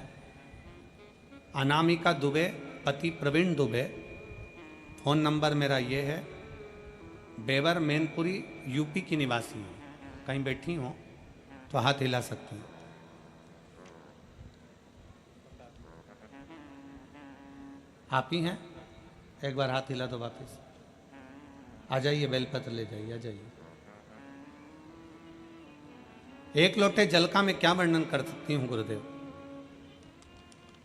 Speaker 1: अनामिका दुबे, पति प्रवीण दुबे, फ़ोन नंबर मेरा ये है। बेवर मैनपुरी यूपी की निवासी हूँ, कहीं बैठी हो तो हाथ हिला सकती हैं। आप ही हैं? एक बार हाथ हिला दो वापस। आ जाइए, बेलपत्र ले जाइए, आ जाइए। एक लोटे जल का मैं क्या वर्णन कर सकती हूँ गुरुदेव।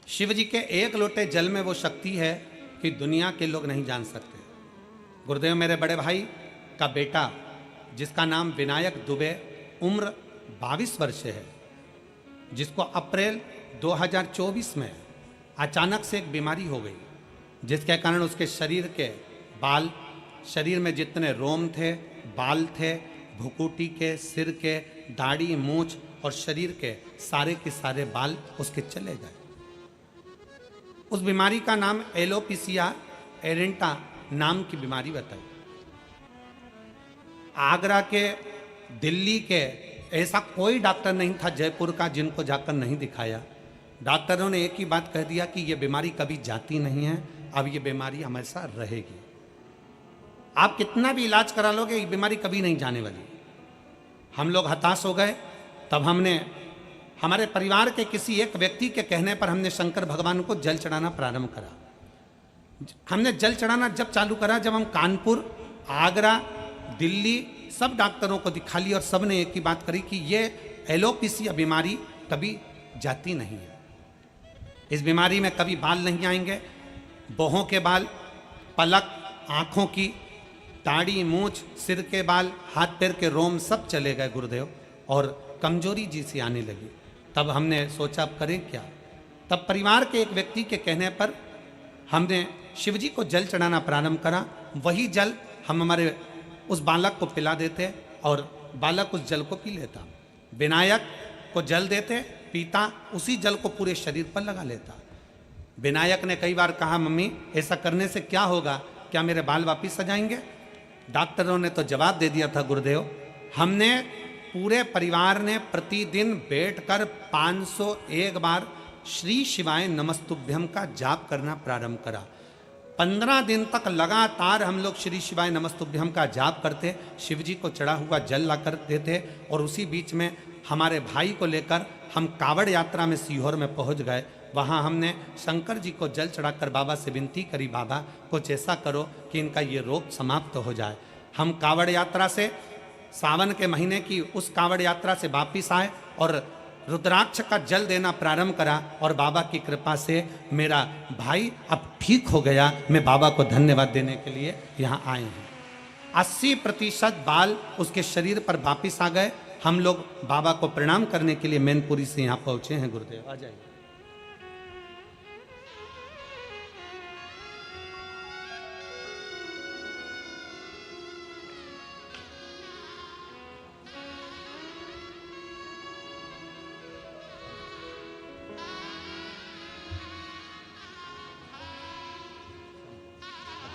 Speaker 1: शिव जी के एक लोटे जल में वो शक्ति है कि दुनिया के लोग नहीं जान सकते। गुरुदेव मेरे बड़े भाई का बेटा जिसका नाम विनायक दुबे, उम्र 22 वर्ष है, जिसको अप्रैल 2024 में अचानक से एक बीमारी हो गई, जिसके कारण उसके शरीर के बाल, शरीर में जितने रोम थे, बाल थे, भुकुटी के, सिर के, दाढ़ी, मूछ और शरीर के सारे बाल उसके चले गए। उस बीमारी का नाम एलोपेशिया एरेंटा नाम की बीमारी बताई। आगरा के, दिल्ली के ऐसा कोई डॉक्टर नहीं था जयपुर का जिनको जाकर नहीं दिखाया। डॉक्टरों ने एक ही बात कह दिया कि यह बीमारी कभी जाती नहीं है, अब ये बीमारी हमेशा रहेगी। आप कितना भी इलाज करा लोगे ये बीमारी कभी नहीं जाने वाली। हम लोग हताश हो गए। तब हमने हमारे परिवार के किसी एक व्यक्ति के कहने पर हमने शंकर भगवान को जल चढ़ाना प्रारंभ करा। हमने जल चढ़ाना जब चालू करा जब हम कानपुर, आगरा, दिल्ली सब डॉक्टरों को दिखा लिया और सब ने एक ही बात करी कि ये एलोपेशिया बीमारी कभी जाती नहीं है। इस बीमारी में कभी बाल नहीं आएंगे, बाहों के बाल, पलक, आँखों की, दाढ़ी, मूछ, सिर के बाल, हाथ पैर के रोम सब चले गए गुरुदेव, और कमजोरी जी सी आने लगी। तब हमने सोचा अब करें क्या। तब परिवार के एक व्यक्ति के कहने पर हमने शिवजी को जल चढ़ाना प्रारंभ करा। वही जल हम हमारे उस बालक को पिला देते और बालक उस जल को पी लेता। विनायक को जल देते, पीता, उसी जल को पूरे शरीर पर लगा लेता। विनायक ने कई बार कहा मम्मी ऐसा करने से क्या होगा, क्या मेरे बाल वापिस आ जाएंगे। डॉक्टरों ने तो जवाब दे दिया था गुरुदेव, हमने पूरे परिवार ने प्रतिदिन बैठकर 501 बार श्री शिवाय नमस्तुभ्यम का जाप करना प्रारंभ करा। 15 दिन तक लगातार हम लोग श्री शिवाय नमस्तुभ्यम का जाप करते, शिव जी को चढ़ा हुआ जल ला कर देते, और उसी बीच में हमारे भाई को लेकर हम कावड़ यात्रा में सीहोर में पहुंच गए। वहाँ हमने शंकर जी को जल चढ़ाकर बाबा से विनती करी, बाबा कुछ ऐसा करो कि इनका ये रोग समाप्त हो जाए। हम कावड़ यात्रा से, सावन के महीने की उस कावड़ यात्रा से वापिस आए और रुद्राक्ष का जल देना प्रारंभ करा, और बाबा की कृपा से मेरा भाई अब ठीक हो गया। मैं बाबा को धन्यवाद देने के लिए यहाँ आए हैं। 80% बाल उसके शरीर पर वापिस आ गए। हम लोग बाबा को प्रणाम करने के लिए मैनपुरी से यहाँ पहुँचे हैं। गुरुदेव आ जाइए।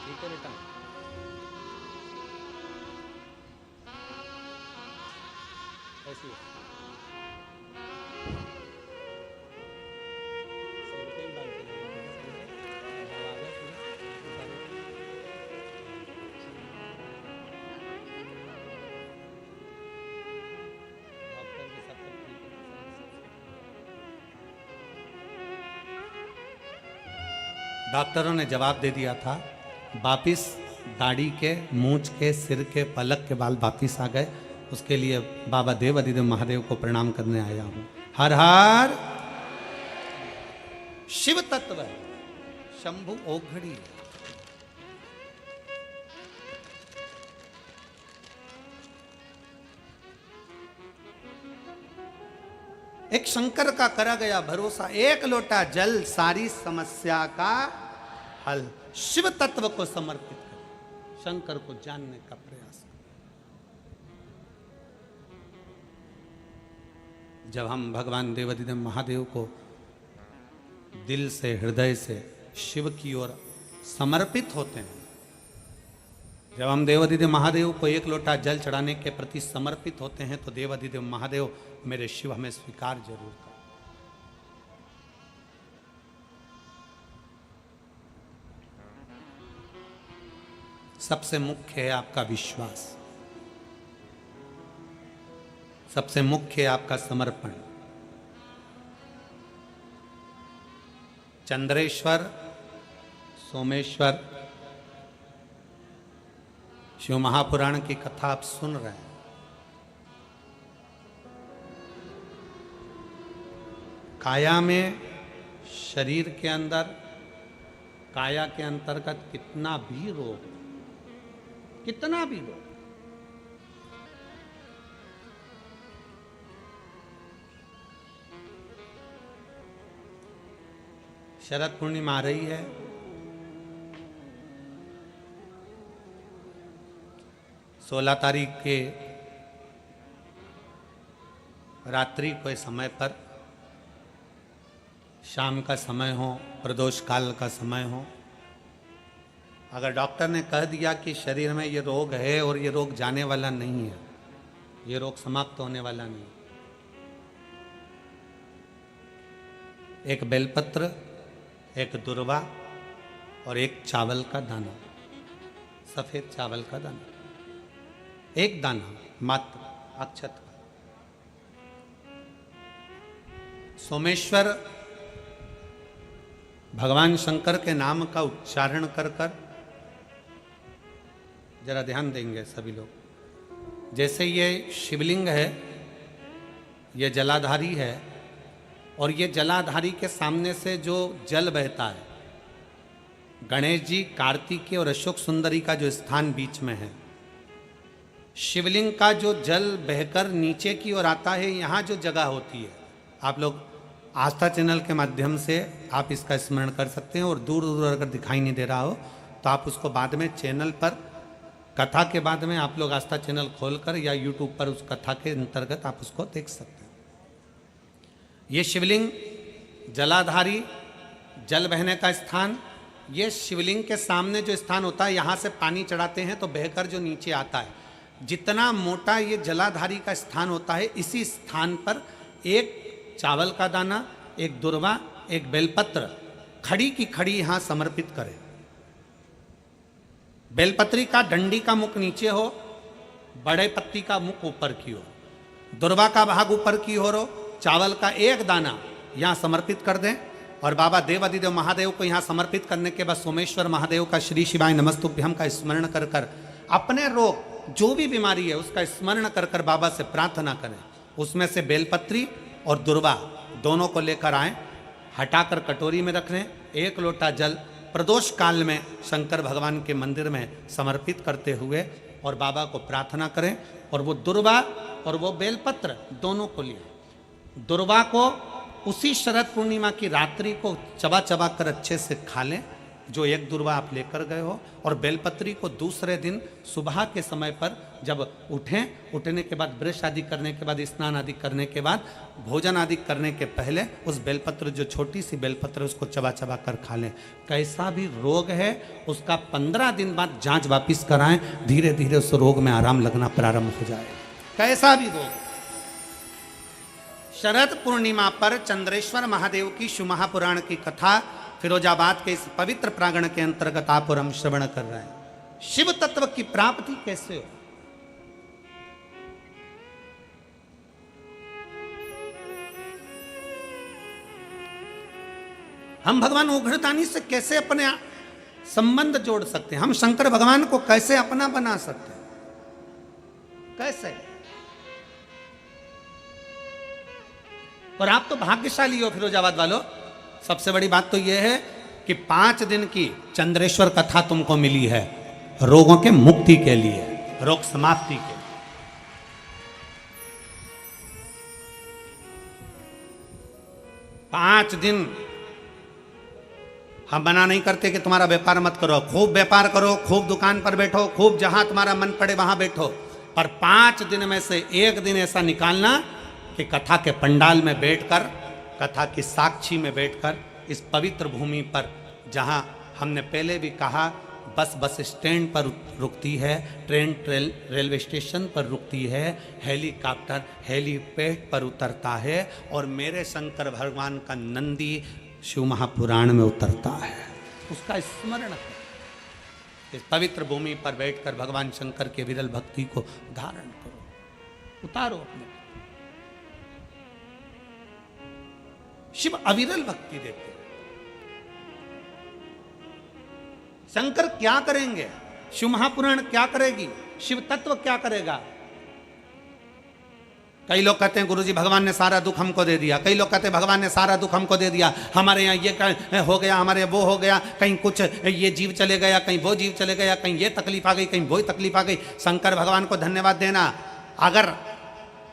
Speaker 1: ठीक है बेटा, ऐसे डॉक्टरों ने जवाब दे दिया था, वापिस दाढ़ी के, मूंछ के, सिर के, पलक के बाल वापिस आ गए। उसके लिए बाबा देव अधिदेव महादेव को प्रणाम करने आया हूँ। हर हर शिव तत्व शंभु ओघड़ी। एक शंकर का करा गया भरोसा, एक लोटा जल सारी समस्या का हल। शिव तत्व को समर्पित कर शंकर को जानने का प्रयास कर। जब हम भगवान देवाधिदेव महादेव को दिल से, हृदय से शिव की ओर समर्पित होते हैं, जब हम देवाधिदेव महादेव को एक लोटा जल चढ़ाने के प्रति समर्पित होते हैं, तो देवाधिदेव महादेव मेरे शिव हमें स्वीकार जरूर कर। सबसे मुख्य है आपका विश्वास, सबसे मुख्य है आपका समर्पण। चंद्रेश्वर, सोमेश्वर, शिव महापुराण की कथा आप सुन रहे हैं। काया में, शरीर के अंदर, काया के अंतर्गत कितना भी रोग, कितना भी रोग, शरद पूर्णिमा आ रही है। सोलह तारीख के रात्रि के समय पर, शाम का समय हो, प्रदोष काल का समय हो, अगर डॉक्टर ने कह दिया कि शरीर में ये रोग है और ये रोग जाने वाला नहीं है, ये रोग समाप्त होने वाला नहीं, एक बेलपत्र, एक दुर्वा और एक चावल का दाना, सफेद चावल का दाना, एक दाना मात्र अक्षत का। सोमेश्वर भगवान शंकर के नाम का उच्चारण कर कर, जरा ध्यान देंगे सभी लोग। जैसे ये शिवलिंग है, ये जलाधारी है, और ये जलाधारी के सामने से जो जल बहता है, गणेश जी, कार्तिकेय और अशोक सुंदरी का जो स्थान बीच में है, शिवलिंग का जो जल बहकर नीचे की ओर आता है, यहाँ जो जगह होती है, आप लोग आस्था चैनल के माध्यम से आप इसका स्मरण कर सकते हैं। और दूर दूर अगर दिखाई नहीं दे रहा हो तो आप उसको बाद में चैनल पर, कथा के बाद में आप लोग आस्था चैनल खोलकर या यूट्यूब पर उस कथा के अंतर्गत आप उसको देख सकते हैं। ये शिवलिंग, जलाधारी, जल बहने का स्थान, ये शिवलिंग के सामने जो स्थान होता है, यहाँ से पानी चढ़ाते हैं तो बहकर जो नीचे आता है, जितना मोटा ये जलाधारी का स्थान होता है, इसी स्थान पर एक चावल का दाना, एक दुर्वा, एक बेलपत्र खड़ी की खड़ी यहाँ समर्पित करें। बेलपत्री का डंडी का मुख नीचे हो, बड़े पत्ती का मुख ऊपर की हो, दुर्वा का भाग ऊपर की हो, चावल का एक दाना यहाँ समर्पित कर दें। और बाबा देव अधिदेव महादेव को यहाँ समर्पित करने के बाद सोमेश्वर महादेव का श्री शिवाय नमस्तुभ्यम का स्मरण कर कर अपने रोग, जो भी बीमारी है उसका स्मरण कर कर बाबा से प्रार्थना करें। उसमें से बेलपत्री और दुर्वा दोनों को लेकर आएं, हटाकर कटोरी में रख लें। एक लोटा जल प्रदोष काल में शंकर भगवान के मंदिर में समर्पित करते हुए और बाबा को प्रार्थना करें। और वो दुर्वा और वो बेलपत्र दोनों को लिए, दुर्वा को उसी शरद पूर्णिमा की रात्रि को चबा चबा कर अच्छे से खा लें, जो एक दुर्वा आप लेकर गए हो। और बेलपत्री को दूसरे दिन सुबह के समय पर जब उठें, उठने के बाद ब्रश आदि करने के बाद, स्नान आदि करने के बाद, भोजन आदि करने के पहले उस बेलपत्र, जो छोटी सी बेलपत्र, उसको चबा चबा कर खा लें। कैसा भी रोग है उसका 15 दिन बाद जांच वापिस कराएं, धीरे धीरे उस रोग में आराम लगना प्रारंभ हो जाए। कैसा भी रोग। शरद पूर्णिमा पर चंद्रेश्वर महादेव की शिव महापुराण की कथा फिरोजाबाद के इस पवित्र प्रांगण के अंतर्गत आप और हम श्रवण कर रहे हैं। शिव तत्व की प्राप्ति कैसे हो। हम भगवान उघड़दानी से कैसे अपने संबंध जोड़ सकते हैं, हम शंकर भगवान को कैसे अपना बना सकते हैं, कैसे। और आप तो भाग्यशाली हो फिरोजाबाद वालों। सबसे बड़ी बात तो यह है कि 5 दिन की चंद्रेश्वर कथा तुमको मिली है रोगों के मुक्ति के लिए, रोग समाप्ति के। 5 दिन हम मना नहीं करते कि तुम्हारा व्यापार मत करो, खूब व्यापार करो, खूब दुकान पर बैठो, खूब जहां तुम्हारा मन पड़े वहां बैठो, पर 5 दिन में से एक दिन ऐसा निकालना कि कथा के पंडाल में बैठकर, कथा की साक्षी में बैठकर, इस पवित्र भूमि पर जहां हमने पहले भी कहा बस स्टैंड पर रुकती है, ट्रेन रेलवे स्टेशन पर रुकती है, हेलीकॉप्टर हेलीपैड पर उतरता है, और मेरे शंकर भगवान का नंदी शिव महापुराण में उतरता है। उसका स्मरण करें, इस पवित्र भूमि पर बैठकर भगवान शंकर के विरल भक्ति को धारण करो, उतारो अपने। शिव अविरल भक्ति देते हैं। शंकर क्या करेंगे, शिव महापुराण क्या करेगी, शिव तत्व क्या करेगा। कई लोग कहते हैं गुरुजी भगवान ने सारा दुख हमको दे दिया, कई लोग कहते हैं भगवान ने सारा दुख हमको दे दिया, हमारे यहाँ ये हो गया, हमारे वो हो गया, कहीं कुछ ये जीव चले गया, कहीं वो जीव चले गया, कहीं ये तकलीफ आ गई, कहीं वो तकलीफ आ गई। शंकर भगवान को धन्यवाद देना। अगर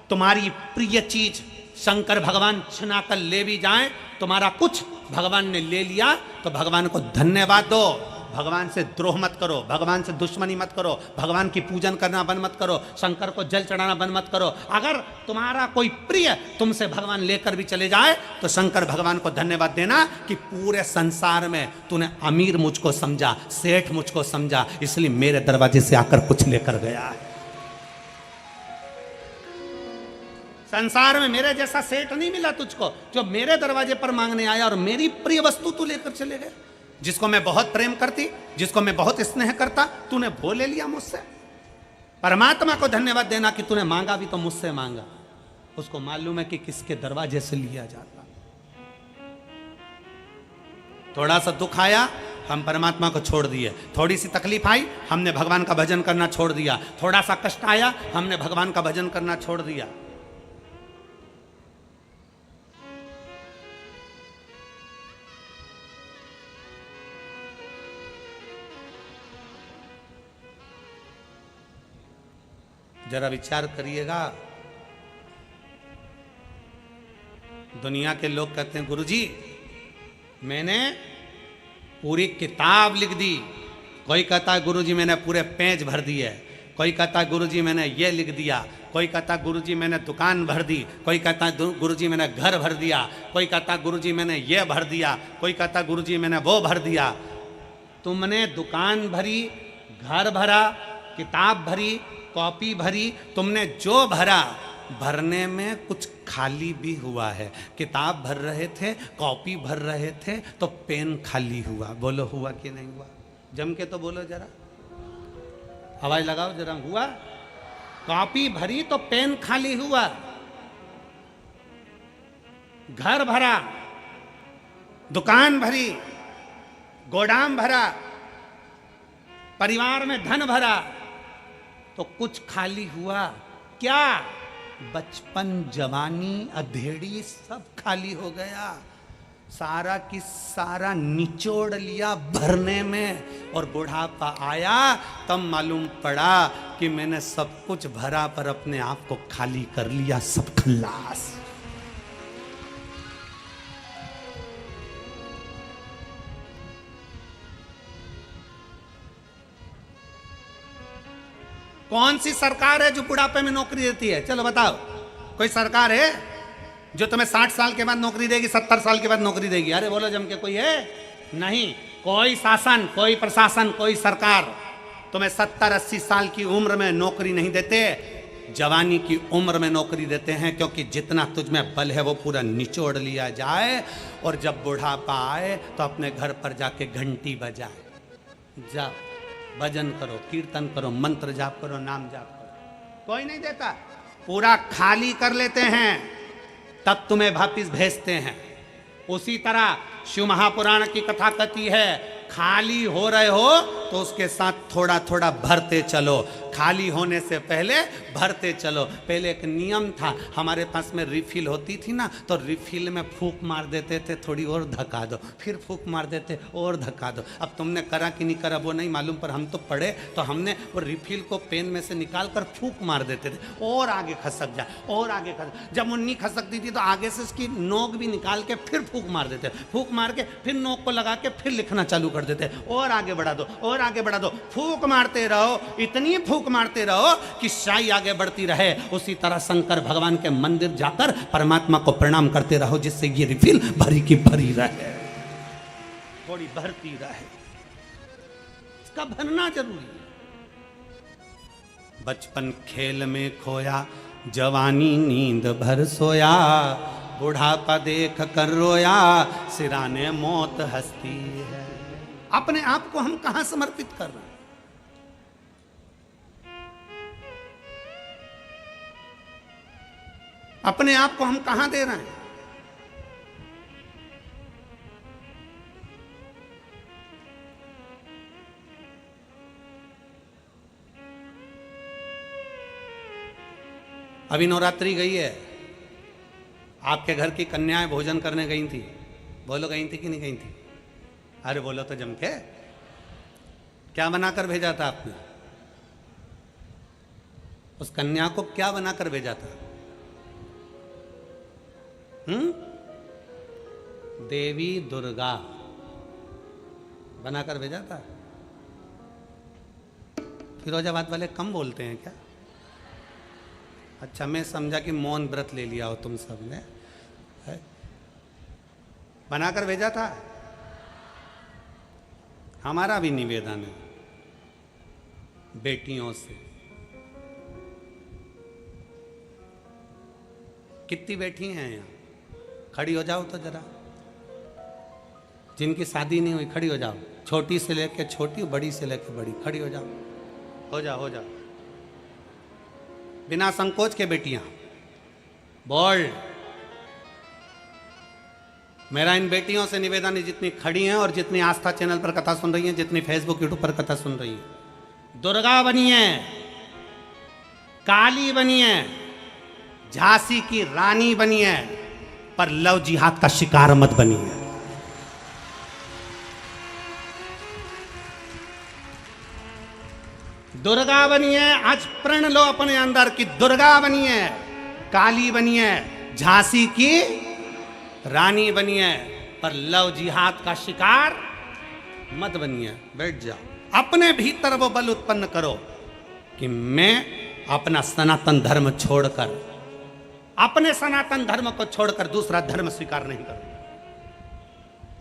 Speaker 1: तुम्हारी प्रिय चीज शंकर भगवान छिना कर ले भी जाए, तुम्हारा कुछ भगवान ने ले लिया, तो भगवान को धन्यवाद दो। भगवान से द्रोह मत करो, भगवान से दुश्मनी मत करो, भगवान की पूजन करना बंद मत करो, शंकर को जल चढ़ाना बंद मत करो। अगर तुम्हारा कोई प्रिय तुमसे भगवान लेकर भी चले जाए, तो शंकर भगवान को धन्यवाद देना कि पूरे संसार में तूने अमीर मुझको समझा, सेठ मुझको समझा, इसलिए मेरे दरवाजे से आकर कुछ लेकर गया है। संसार में मेरे जैसा सेठ नहीं मिला तुझको जो मेरे दरवाजे पर मांगने आया और मेरी प्रिय वस्तु तू लेकर चले गए। जिसको मैं बहुत प्रेम करती, जिसको मैं बहुत स्नेह करता, तूने वो ले लिया मुझसे। परमात्मा को धन्यवाद देना कि तूने मांगा भी तो मुझसे मांगा, उसको मालूम है कि किसके दरवाजे से लिया जाता। थोड़ा सा दुख आया, हम परमात्मा को छोड़ दिए। थोड़ी सी तकलीफ आई, हमने भगवान का भजन करना छोड़ दिया। थोड़ा सा कष्ट आया, हमने भगवान का भजन करना छोड़ दिया। जरा विचार करिएगा। दुनिया के लोग कहते हैं गुरुजी मैंने पूरी किताब लिख दी। कोई कहता है गुरुजी मैंने पूरे पेज भर दिए, कोई कहता है गुरुजी मैंने ये लिख दिया, कोई कहता है गुरुजी मैंने दुकान भर दी, कोई कहता है गुरुजी मैंने घर भर दिया, कोई कहता है गुरुजी मैंने ये भर दिया, कोई कहता है गुरुजी मैंने वो भर दिया। तुमने दुकान भरी, घर भरा, किताब भरी, कॉपी भरी, तुमने जो भरा, भरने में कुछ खाली भी हुआ है। किताब भर रहे थे, कॉपी भर रहे थे, तो पेन खाली हुआ। बोलो हुआ कि नहीं हुआ? जम के तो बोलो जरा, आवाज लगाओ जरा। हुआ? कॉपी भरी तो पेन खाली हुआ। घर भरा, दुकान भरी, गोदाम भरा, परिवार में धन भरा, तो कुछ खाली हुआ। क्या? बचपन, जवानी, अधेड़ी सब खाली हो गया। सारा की सारा निचोड़ लिया भरने में, और बुढ़ापा आया तब मालूम पड़ा कि मैंने सब कुछ भरा पर अपने आप को खाली कर लिया। सब खल्लास। कौन सी सरकार है जो बुढ़ापे में नौकरी देती है? चलो बताओ, कोई सरकार है जो तुम्हें 60 साल के बाद नौकरी देगी, 70 साल के बाद नौकरी देगी? अरे बोलो जम के, कोई है? नहीं। कोई शासन, कोई प्रशासन, कोई सरकार तुम्हें 70-80 साल की उम्र में नौकरी नहीं देते, जवानी की उम्र में नौकरी देते हैं। क्योंकि जितना तुझ में बल है वो पूरा निचोड़ लिया जाए, और जब बुढ़ापा आए तो अपने घर पर जाके घंटी बजाए। जाओ भजन करो, कीर्तन करो, मंत्र जाप करो, नाम जाप करो। कोई नहीं देता, पूरा खाली कर लेते हैं, तब तुम्हें वापिस भेजते हैं। उसी तरह शिव महापुराण की कथा कहती है, खाली हो रहे हो तो उसके साथ थोड़ा थोड़ा भरते चलो। खाली होने से पहले भरते चलो। पहले एक नियम था, हमारे पास में रिफिल होती थी ना, तो रिफिल में फूंक मार देते थे, थोड़ी और धक्का दो, फिर फूंक मार देते और धक्का दो। अब तुमने करा कि नहीं करा वो नहीं मालूम, पर हम तो पढ़े तो हमने वो रिफिल को पेन में से निकाल कर फूंक मार देते थे, और आगे खसक जाए, और आगे खसक। जब वो नहीं खसकती थी तो आगे से उसकी नोक भी निकाल के फिर फूंक मार देते, फूंक मार के फिर नोक को लगा के फिर लिखना चालू कर देते, और आगे बढ़ा दो, और आगे बढ़ा दो। फूंक मारते रहो, इतनी फूंक मारते रहो कि शाही आगे बढ़ती रहे। उसी तरह शंकर भगवान के मंदिर जाकर परमात्मा को प्रणाम करते रहो, जिससे ये रिफिल भरी की भरी रहे, थोड़ी भरती रहे। इसका भरना जरूरी है। बचपन खेल में खोया, जवानी नींद भर सोया, बुढ़ापा देख कर रोया, सिराने मौत हंसती है। अपने आप को हम कहां समर्पित कर रहे हैं? अपने आप को हम कहां दे रहे हैं? अभी नवरात्रि गई है, आपके घर की कन्याएं भोजन करने गई थी। बोलो गई थी कि नहीं गई थी? अरे बोलो तो जम के। क्या बनाकर भेजा था आपने? उस कन्या को क्या बनाकर भेजा था? देवी दुर्गा बनाकर भेजा था। फिरोजाबाद वाले कम बोलते हैं क्या? अच्छा, मैं समझा कि मौन व्रत ले लिया हो तुम सब ने। बनाकर भेजा था। हमारा भी निवेदन है बेटियों से, कितनी बेटी हैं यहाँ? खड़ी हो जाओ तो जरा। जिनकी शादी नहीं हुई खड़ी हो जाओ। छोटी से लेके छोटी, बड़ी से लेके बड़ी, खड़ी हो जाओ। हो जाओ, हो जाओ, बिना संकोच के बेटियां। बोल्ड। मेरा इन बेटियों से निवेदन है, जितनी खड़ी हैं और जितनी आस्था चैनल पर कथा सुन रही हैं, जितनी फेसबुक यूट्यूब पर कथा सुन रही हैं, दुर्गा बनिए, काली बनिए, झांसी की रानी बनिए, पर लव जिहाद का शिकार मत बनिए। दुर्गा बनिए। आज प्रण लो अपने अंदर कि दुर्गा बनिए, काली बनिए, झांसी की रानी बनिए, पर लव जिहाद का शिकार मत बनिए। बैठ जाओ। अपने भीतर वो बल उत्पन्न करो कि मैं अपना सनातन धर्म छोड़कर, अपने सनातन धर्म को छोड़कर दूसरा धर्म स्वीकार नहीं करूं।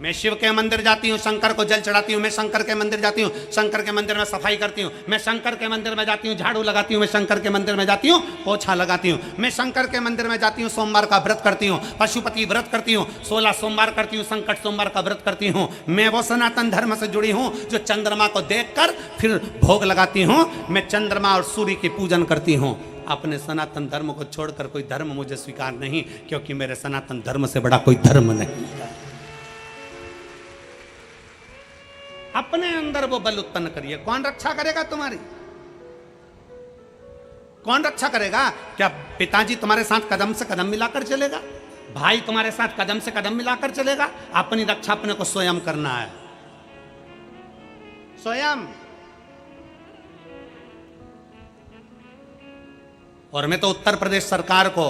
Speaker 1: मैं शिव के मंदिर जाती हूँ, शंकर को जल चढ़ाती हूँ। मैं शंकर के मंदिर जाती हूँ, शंकर के मंदिर में सफाई करती हूँ। मैं शंकर के मंदिर में जाती हूँ, झाड़ू लगाती हूँ। मैं शंकर के मंदिर में जाती हूँ, पोछा लगाती हूँ। मैं शंकर के मंदिर में जाती हूँ, सोमवार का व्रत करती हूँ, पशुपति व्रत करती हूँ, 16 सोमवार करती हूँ, संकट सोमवार का व्रत करती हूँ। मैं वो सनातन धर्म से जुड़ी हूँ जो चंद्रमा को देखकर फिर भोग लगाती हूँ। मैं चंद्रमा और सूर्य की पूजन करती हूँ। अपने सनातन धर्म को छोड़कर कोई धर्म मुझे स्वीकार नहीं, क्योंकि मेरे सनातन धर्म से बड़ा कोई धर्म नहीं है। अपने अंदर वो बल उत्पन्न करिए। कौन रक्षा करेगा तुम्हारी? कौन रक्षा करेगा? क्या पिताजी तुम्हारे साथ कदम से कदम मिलाकर चलेगा? भाई तुम्हारे साथ कदम से कदम मिलाकर चलेगा? अपनी रक्षा अपने को स्वयं करना है, स्वयं। और मैं तो उत्तर प्रदेश सरकार को,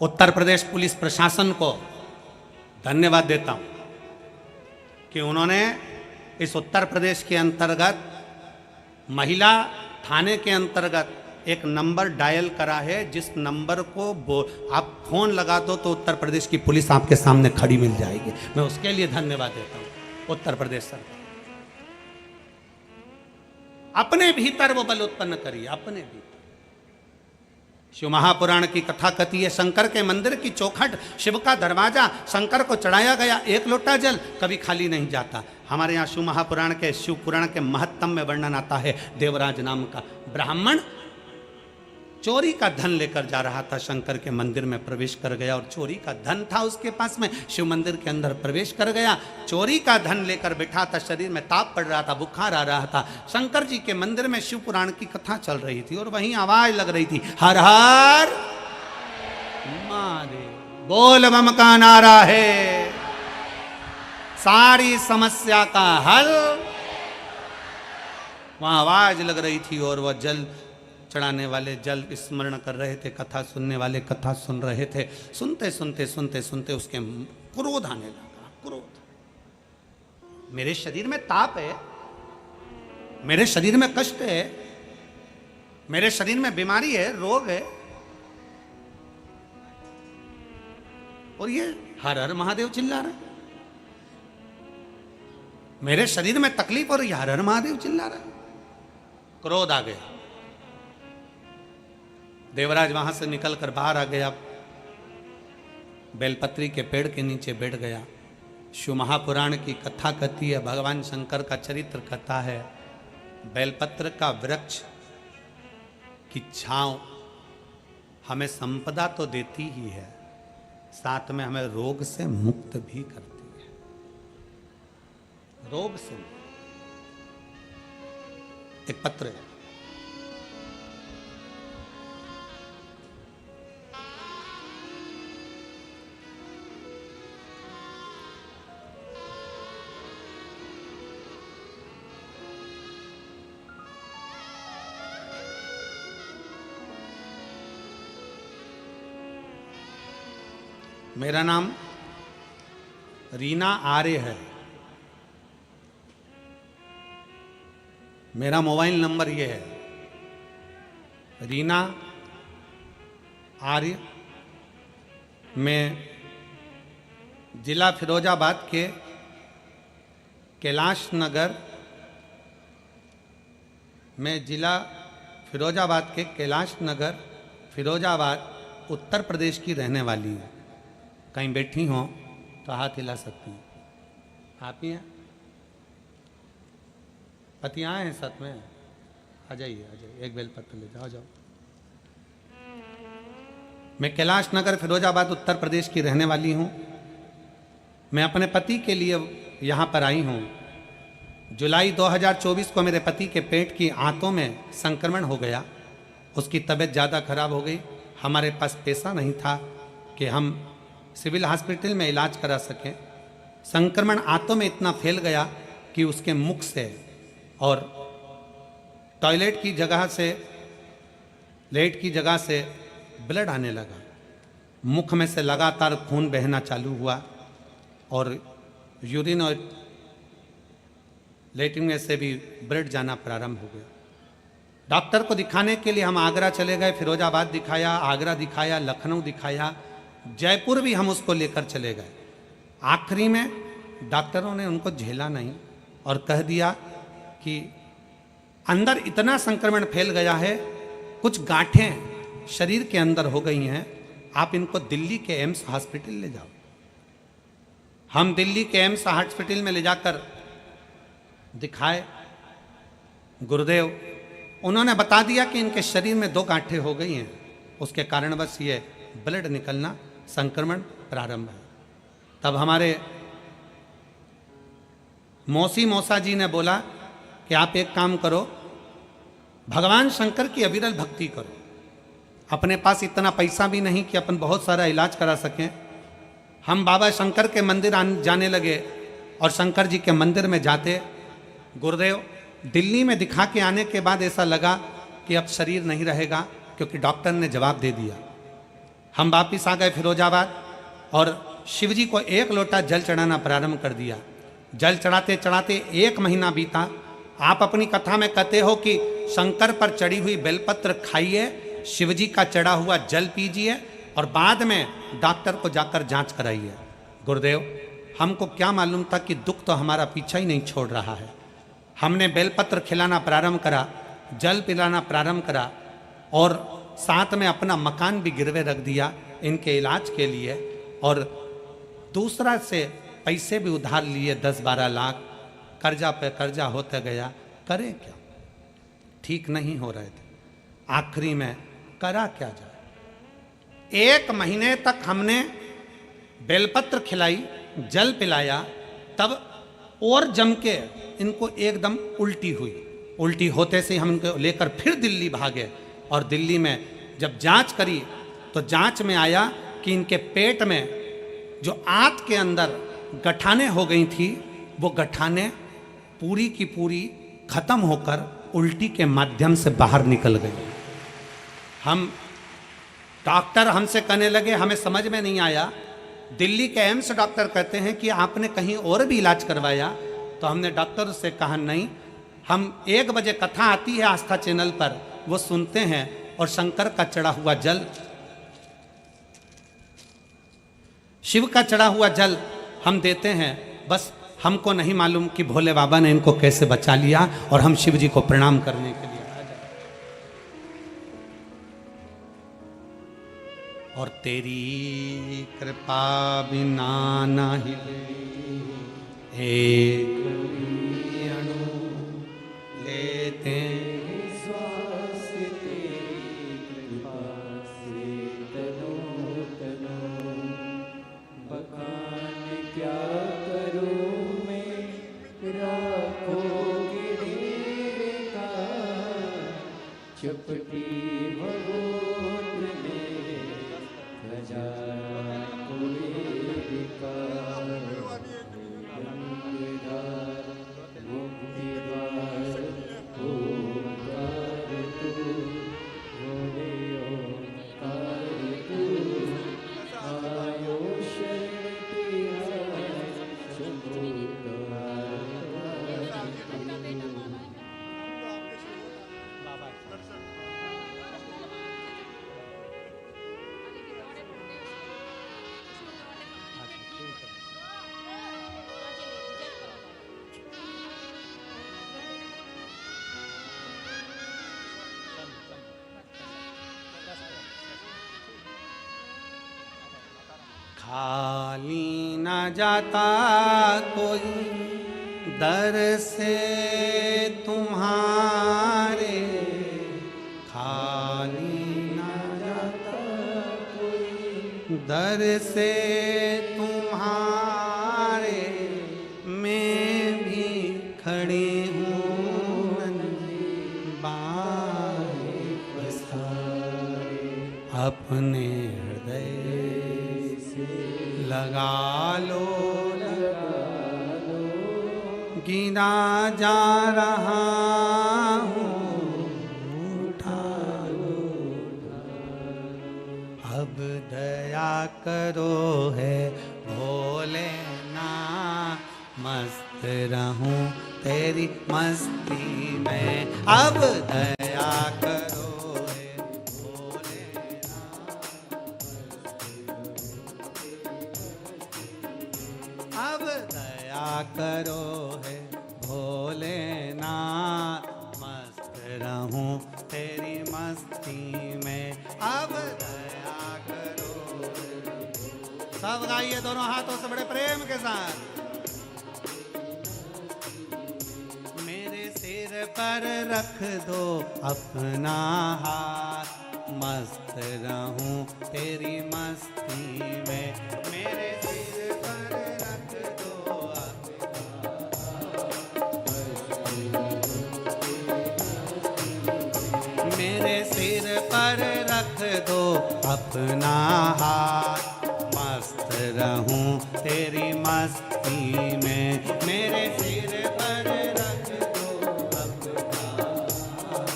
Speaker 1: उत्तर प्रदेश पुलिस प्रशासन को धन्यवाद देता हूं कि उन्होंने इस उत्तर प्रदेश के अंतर्गत महिला थाने के अंतर्गत एक नंबर डायल करा है, जिस नंबर को आप फोन लगा दो तो उत्तर प्रदेश की पुलिस आपके सामने खड़ी मिल जाएगी। मैं उसके लिए धन्यवाद देता हूं उत्तर प्रदेश सरकार। अपने भीतर वो बल उत्पन्न करिए, अपने भीतर। शिव महापुराण की कथा कथी है, शंकर के मंदिर की चौखट, शिव का दरवाजा, शंकर को चढ़ाया गया एक लोटा जल कभी खाली नहीं जाता। हमारे यहाँ शिव महापुराण के, शिव पुराण के महत्तम में वर्णन आता है। देवराज नाम का ब्राह्मण चोरी का धन लेकर जा रहा था, शंकर के मंदिर में प्रवेश कर गया और चोरी का धन था उसके पास में। शिव मंदिर के अंदर प्रवेश कर गया, चोरी का धन लेकर बैठा था, शरीर में ताप पड़ रहा था, बुखार आ रहा था। शंकर जी के मंदिर में शिव पुराण की कथा चल रही थी और वहीं आवाज लग रही थी, हर हर महादेव, बोल बम का नारा है, सारी समस्या का हल। वहां आवाज लग रही थी और वह जल चढ़ाने वाले जल स्मरण कर रहे थे, कथा सुनने वाले कथा सुन रहे थे। सुनते सुनते सुनते सुनते उसके क्रोध आने लगा। क्रोध, मेरे शरीर में ताप है, मेरे शरीर में कष्ट है, मेरे शरीर में बीमारी है, रोग है, और ये हर हर महादेव चिल्ला रहा है। मेरे शरीर में तकलीफ और ये हर हर महादेव चिल्ला रहा है। क्रोध आ गया। देवराज वहां से निकलकर बाहर आ गया, बेलपत्री के पेड़ के नीचे बैठ गया। शिव महापुराण की कथा कथी है, भगवान शंकर का चरित्र कथा है। बेलपत्र का वृक्ष की छांव हमें संपदा तो देती ही है, साथ में हमें रोग से मुक्त भी करती है। रोग से एक पत्र है, मेरा नाम रीना आर्य है। मेरा मोबाइल नंबर ये है रीना आर्य। मैं जिला फिरोजाबाद के कैलाश नगर फिरोजाबाद उत्तर प्रदेश की रहने वाली हूँ। कहीं बैठी हो तो हाथ हिला सकती हैं। आप ही हैं? पति आए हैं साथ में? आ जाइए आ जाइए, एक बेलपत्र ले जाओ जाओ। मैं कैलाश नगर फिरोजाबाद उत्तर प्रदेश की रहने वाली हूँ। मैं अपने पति के लिए यहाँ पर आई हूँ। जुलाई 2024 को मेरे पति के पेट की आंतों में संक्रमण हो गया। उसकी तबीयत ज़्यादा खराब हो गई। हमारे पास पैसा नहीं था कि हम सिविल हॉस्पिटल में इलाज करा सकें। संक्रमण आंतों में इतना फैल गया कि उसके मुख से और टॉयलेट की जगह से, लेट की जगह से ब्लड आने लगा। मुख में से लगातार खून बहना चालू हुआ और यूरिन और लेटरिन में से भी ब्लड जाना प्रारंभ हो गया। डॉक्टर को दिखाने के लिए हम आगरा चले गए। फिरोजाबाद दिखाया, आगरा दिखाया, लखनऊ दिखाया, जयपुर भी हम उसको लेकर चले गए। आखिरी में डॉक्टरों ने उनको झेला नहीं और कह दिया कि अंदर इतना संक्रमण फैल गया है, कुछ गांठें शरीर के अंदर हो गई हैं, आप इनको दिल्ली के एम्स हॉस्पिटल ले जाओ। हम दिल्ली के एम्स हॉस्पिटल में ले जाकर दिखाए गुरुदेव। उन्होंने बता दिया कि इनके शरीर में 2 गांठें हो गई हैं, उसके कारणवश ये ब्लड निकलना, संक्रमण प्रारंभ है। तब हमारे मौसा जी ने बोला कि आप एक काम करो, भगवान शंकर की अविरल भक्ति करो। अपने पास इतना पैसा भी नहीं कि अपन बहुत सारा इलाज करा सकें। हम बाबा शंकर के मंदिर जाने लगे और शंकर जी के मंदिर में जाते। गुरुदेव, दिल्ली में दिखा के आने के बाद ऐसा लगा कि अब शरीर नहीं रहेगा, क्योंकि डॉक्टर ने जवाब दे दिया। हम वापिस आ गए फिरोजाबाद और शिव जी को 1 लोटा जल चढ़ाना प्रारंभ कर दिया। जल चढ़ाते चढ़ाते 1 महीना बीता। आप अपनी कथा में कहते हो कि शंकर पर चढ़ी हुई बेलपत्र खाइए, शिव जी का चढ़ा हुआ जल पीजिए और बाद में डॉक्टर को जाकर जांच कराइए। गुरुदेव, हमको क्या मालूम था कि दुख तो हमारा पीछा ही नहीं छोड़ रहा है। हमने बेलपत्र खिलाना प्रारंभ करा, जल पिलाना प्रारंभ करा और साथ में अपना मकान भी गिरवे रख दिया इनके इलाज के लिए, और दूसरा से पैसे भी उधार लिए 10-12 लाख। कर्जा पे कर्जा होता गया। करें क्या? ठीक नहीं हो रहे थे। आखिरी में करा क्या जाए। 1 महीने तक हमने बेलपत्र खिलाई, जल पिलाया, तब और जम के इनको एकदम उल्टी हुई। उल्टी होते से हम इनको लेकर फिर दिल्ली भागे और दिल्ली में जब जांच करी तो जांच में आया कि इनके पेट में जो आंत के अंदर गठाने हो गई थी, वो गठाने पूरी की पूरी खत्म होकर उल्टी के माध्यम से बाहर निकल गई। हम डॉक्टर हमसे कहने लगे, हमें समझ में नहीं आया। दिल्ली के एम्स डॉक्टर कहते हैं कि आपने कहीं और भी इलाज करवाया? तो हमने डॉक्टर से कहा नहीं, हम 1 बजे कथा आती है आस्था चैनल पर, वो सुनते हैं और शंकर का चढ़ा हुआ जल, शिव का चढ़ा हुआ जल हम देते हैं। बस हमको नहीं मालूम कि भोले बाबा ने इनको कैसे बचा लिया और हम शिव जी को प्रणाम करने के लिए आ जाए। और तेरी कृपा बिना नहीं एक अणु लेते
Speaker 3: श्वास तेरी कृपा से सुपटी भगोत्र में खजाना कुबेरिकार गंगाधार मुक्तिद्वार ओंकार तू भोले ओंकार तू आयो शरण तेरा शंभो द्वार
Speaker 1: खाली न जाता कोई दर से तुम्हारे, खाली न जाता कोई दर से तुम्हारे, मैं भी खड़ी हूँ बाहे पसारे, अपने हृदय लगा लो गिना जा रहा हूँ, उठा लो अब दया करो है भोलेना, मस्त रहूं तेरी मस्ती में, अब दया करो अब दया करो है भोलेनाथ, मस्त रहूं तेरी मस्ती में, अब दया करो। सब गाइए दोनों हाथों से बड़े प्रेम के साथ। मेरे सिर पर रख दो अपना हाथ, मस्त रहूं तेरी मस्ती में, मेरे सिर पर रख दो मेरे सिर पर रख दो अपना हाथ, मस्त रहूं तेरी मस्ती में, मेरे सिर पर रख दो अपना हाथ,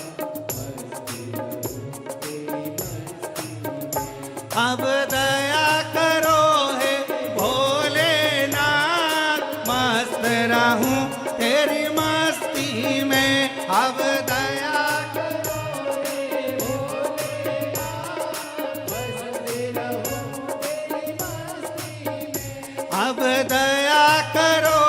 Speaker 1: अब दया करो है भोलेनाथ, मस्त रहूं तेरी मस्ती में, अब दया करो है भोलेनाथ, मस्त रहूं तेरी मस्ती में, अब दया करो